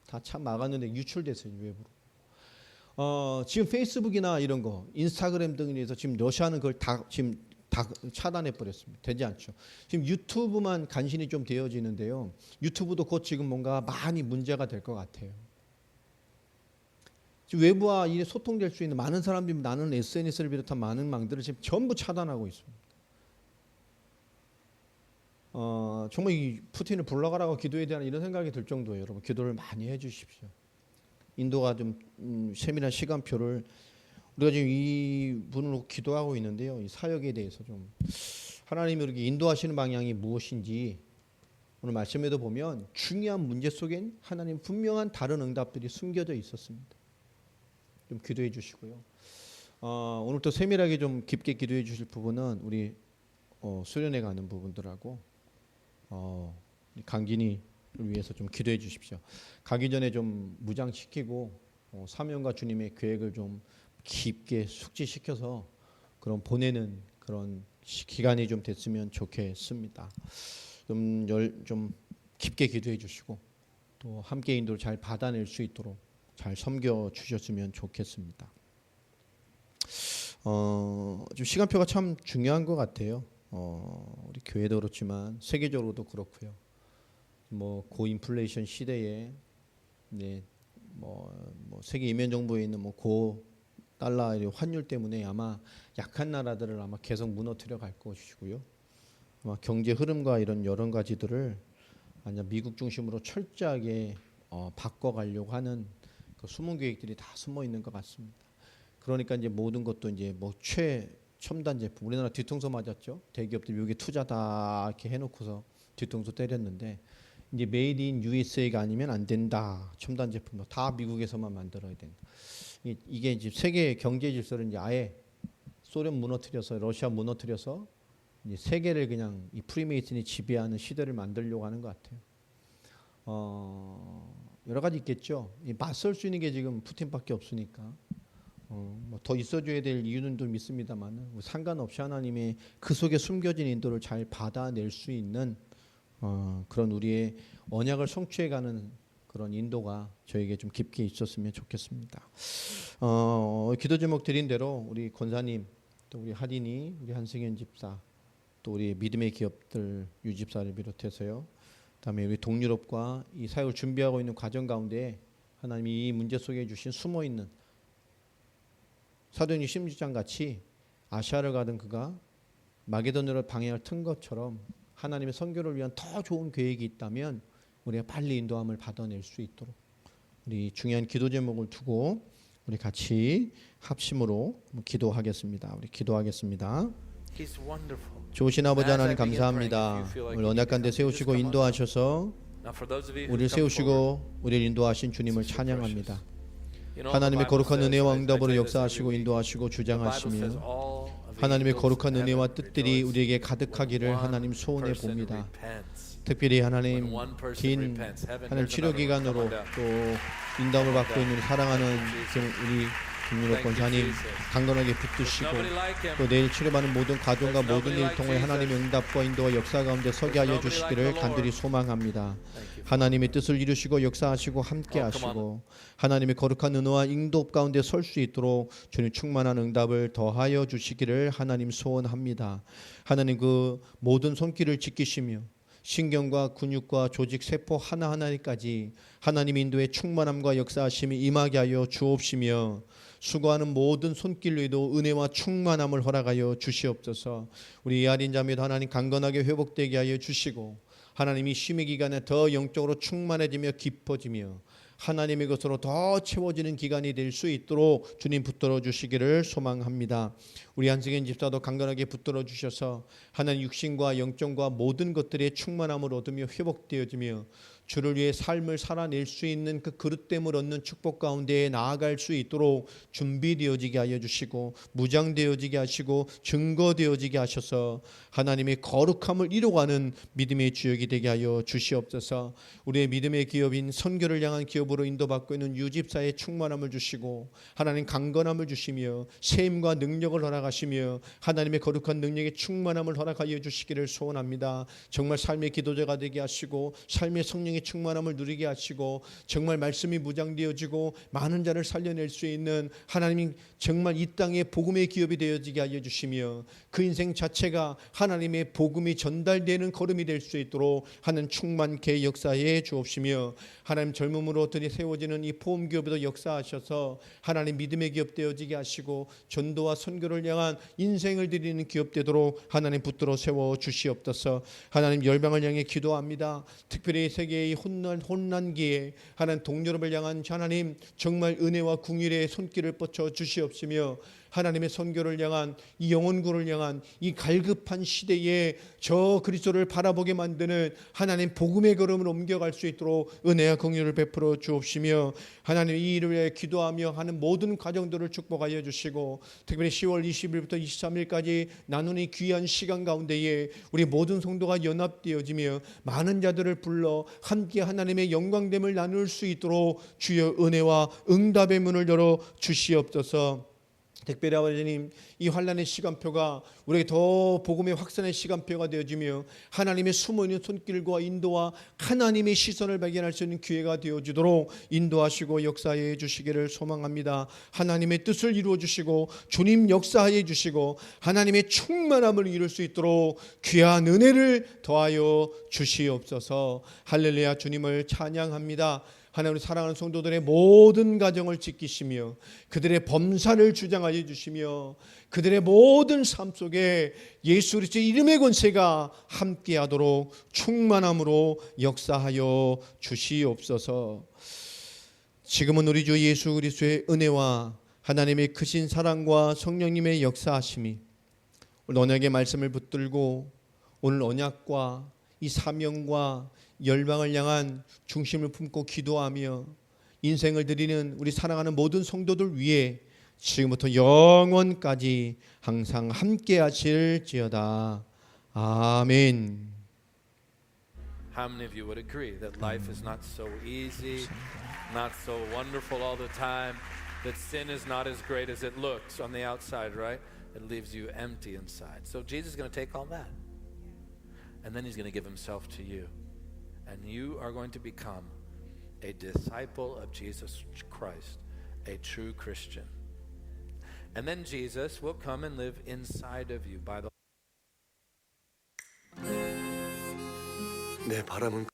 다 참 막았는데 유출됐어요, 외부로. 지금 페이스북이나 이런 거, 인스타그램 등에서 지금 러시아는 그걸 다 지금 다 차단해 버렸습니다. 되지 않죠. 지금 유튜브만 간신히 좀 되어지는데요. 유튜브도 곧 지금 뭔가 많이 문제가 될 것 같아요. 지금 외부와 이 소통될 수 있는 많은 사람들이 나는 SNS를 비롯한 많은 망들을 지금 전부 차단하고 있습니다. 정말 이 푸틴을 불러가라고 기도해야 되나 이런 생각이 들 정도예요. 여러분 기도를 많이 해주십시오. 인도가 좀 세밀한 시간표를 우리가 지금 이 분으로 기도하고 있는데요. 이 사역에 대해서 좀 하나님이 이렇게 인도하시는 방향이 무엇인지 오늘 말씀에도 보면 중요한 문제 속엔 하나님 분명한 다른 응답들이 숨겨져 있었습니다. 좀 기도해 주시고요. 오늘 또 세밀하게 좀 깊게 기도해 주실 부분은 우리 수련회 가는 부분들하고 강진이를 위해서 좀 기도해 주십시오. 가기 전에 좀 무장시키고 사명과 주님의 계획을 좀 깊게 숙지시켜서 그런 보내는 그런 기간이 좀 됐으면 좋겠습니다. 좀 깊게 기도해 주시고 또 함께 인도를 잘 받아낼 수 있도록 잘 섬겨 주셨으면 좋겠습니다. 좀 시간표가 참 중요한 것 같아요. 우리 교회도 그렇지만 세계적으로도 그렇고요. 뭐 고인플레이션 시대에 네, 뭐 세계 이면 정부에 있는 뭐 고 달러의 환율 때문에 아마 약한 나라들을 아마 계속 무너뜨려 갈 것이고요. 아마 경제 흐름과 이런 여러 가지들을 완전 미국 중심으로 철저하게 바꿔가려고 하는 그 숨은 계획들이 다 숨어 있는 것 같습니다. 그러니까 이제 모든 것도 이제 뭐 최첨단 제품, 우리나라 뒤통수 맞았죠. 대기업들 미국에 투자 다 이렇게 해놓고서 뒤통수 때렸는데 이제 메이드 인 USA가 아니면 안 된다. 첨단 제품도 다 미국에서만 만들어야 된다. 이게 이제 세계 경제 질서를 이제 아예 소련 무너뜨려서 러시아 무너뜨려서 이제 세계를 그냥 이 프리메이슨이 지배하는 시대를 만들려고 하는 것 같아요. 여러 가지 있겠죠. 맞설 수 있는 게 지금 푸틴밖에 없으니까. 뭐 더 있어줘야 될 이유는 좀 있습니다만 상관없이 하나님의 그 속에 숨겨진 인도를 잘 받아낼 수 있는 그런 우리의 언약을 성취해가는 그런 인도가 저에게 좀 깊게 있었으면 좋겠습니다. 기도 제목 드린 대로 우리 권사님 또 우리 하린이 우리 한승현 집사 또 우리 믿음의 기업들 유 집사를 비롯해서요. 그다음에 우리 동유럽과 이 사역을 준비하고 있는 과정 가운데 하나님이 이 문제 속에 주신 숨어 있는 사도행전 16장 같이 아시아를 가던 그가 마게도냐로 방향을 튼 것처럼 하나님의 선교를 위한 더 좋은 계획이 있다면 우리가 빨리 인도함을 받아낼 수 있도록 우리 중요한 기도 제목을 두고 우리 같이 합심으로 기도하겠습니다. 우리 기도하겠습니다. 좋으신 아버지 하나님 감사합니다. 오늘 언약 가운데 세우시고 인도하셔서 우리를 세우시고 우리를 인도하신 주님을 찬양합니다. 하나님의 거룩한 은혜와 응답으로 역사하시고 인도하시고 주장하시며 하나님의 거룩한 은혜와 뜻들이 우리에게 가득하기를 하나님 소원해 봅니다. 특별히 하나님 긴 하나님 치료 기간으로 또 인담을 받고 있는 사랑하는 우리 김윤호 권사님 강건하게 붙드시고 또 내일 치료받는 모든 가정과 모든 일 통해 하나님의 응답과 인도와 역사 가운데 서게 하여 주시기를 간절히 소망합니다. 하나님의 뜻을 이루시고 역사하시고 함께 하시고 하나님의 거룩한 은혜와 인도 가운데 설 수 있도록 주님 충만한 응답을 더하여 주시기를 하나님 소원합니다. 하나님 그 모든 손길을 지키시며 신경과 근육과 조직 세포 하나하나까지 하나님 인도의 충만함과 역사하심이 임하게 하여 주옵시며 수고하는 모든 손길로에도 은혜와 충만함을 허락하여 주시옵소서. 우리 야린 자매도 하나님 강건하게 회복되게 하여 주시고 하나님이 쉼의 기간에 더 영적으로 충만해지며 깊어지며 하나님의 것으로 더 채워지는 기간이 될 수 있도록 주님 붙들어 주시기를 소망합니다. 우리 한승현 집사도 강건하게 붙들어 주셔서 하나님 육신과 영적과 모든 것들의 충만함을 얻으며 회복되어지며 주를 위해 삶을 살아낼 수 있는 그 그릇됨을 얻는 축복 가운데 나아갈 수 있도록 준비되어지게 하여 주시고 무장되어지게 하시고 증거되어지게 하셔서 하나님의 거룩함을 이루어가는 믿음의 주역이 되게 하여 주시옵소서. 우리의 믿음의 기업인 선교를 향한 기업으로 인도받고 있는 유집사의 충만함을 주시고 하나님 강건함을 주시며 세임과 능력을 허락하시며 하나님의 거룩한 능력의 충만함을 허락하여 주시기를 소원합니다. 정말 삶의 기도자가 되게 하시고 삶의 성령의 충만함을 누리게 하시고 정말 말씀이 무장되어지고 많은 자를 살려낼 수 있는 하나님이 정말 이 땅에 복음의 기업이 되어지게 하여 주시며 그 인생 자체가 하나님의 복음이 전달되는 걸음이 될 수 있도록 하는 충만케 역사해 주옵시며 하나님 젊음으로 들이 세워지는 이 포움 기업에도 역사하셔서 하나님 믿음의 기업 되어지게 하시고 전도와 선교를 향한 인생을 드리는 기업 되도록 하나님 붙들어 세워 주시옵소서. 하나님 열방을 향해 기도합니다. 특별히 세계의 혼난기에 하나님 동유럽을 향한 하나님 정말 은혜와 궁일의 손길을 뻗쳐 주시옵시며 하나님의 선교를 향한 이 영혼구를 향한 이 갈급한 시대에 저 그리스도를 바라보게 만드는 하나님 복음의 걸음을 옮겨갈 수 있도록 은혜와 긍휼을 베풀어 주옵시며 하나님 이 일을 위해 기도하며 하는 모든 가정들을 축복하여 주시고 특별히 10월 20일부터 23일까지 나누는 귀한 시간 가운데에 우리 모든 성도가 연합되어지며 많은 자들을 불러 함께 하나님의 영광됨을 나눌 수 있도록 주여 은혜와 응답의 문을 열어 주시옵소서. 특별히 아버지님, 이 환난의 시간표가 우리에게 더 복음의 확산의 시간표가 되어지며 하나님의 숨어있는 손길과 인도와 하나님의 시선을 발견할 수 있는 기회가 되어지도록 인도하시고 역사해 주시기를 소망합니다. 하나님의 뜻을 이루어 주시고 주님 역사해 주시고 하나님의 충만함을 이룰 수 있도록 귀한 은혜를 더하여 주시옵소서. 할렐루야. 주님을 찬양합니다. 하나님, 사랑하는 성도들의 모든 가정을 지키시며 그들의 범사를 주장하여 주시며 그들의 모든 삶 속에 예수 그리스도의 이름의 권세가 함께하도록 충만함으로 역사하여 주시옵소서. 지금은 우리 주 예수 그리스도의 은혜와 하나님의 크신 사랑과 성령님의 역사하심이 오늘 언약의 말씀을 붙들고 오늘 언약과 이 사명과 열방을 향한 중심을 품고 기도하며 인생을 드리는 우리 사랑하는 모든 성도들 위해 지금부터 영원까지 항상 함께 하실지어다. 아멘. How many of you would agree that life is not so easy, not so wonderful all the time, that sin is not as great as it looks on the outside, right? It leaves you empty inside. So Jesus is going to take all that, and then he's going to give himself to you. And you are going to become a disciple of Jesus Christ, a true Christian. And then Jesus will come and live inside of you by the 내 바람은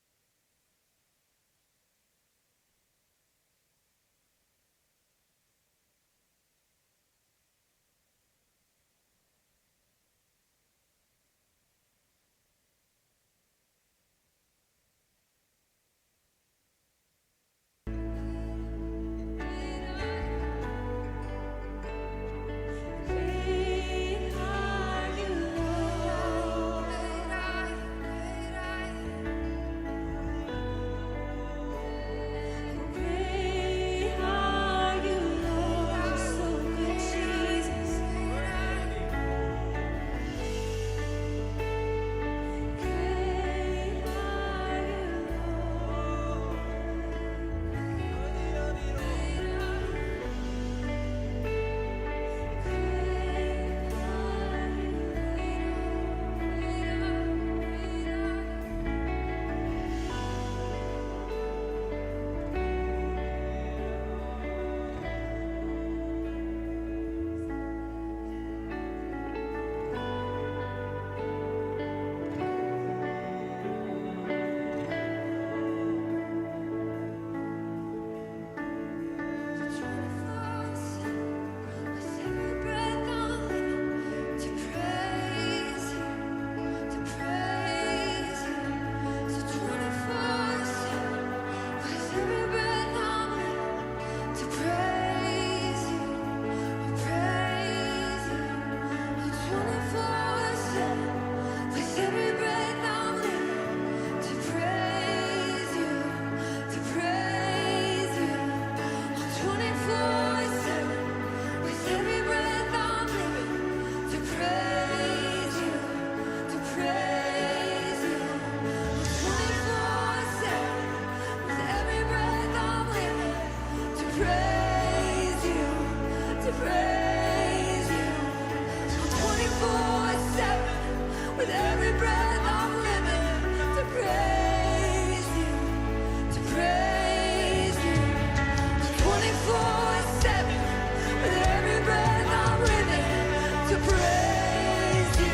to praise you.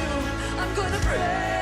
I'm gonna praise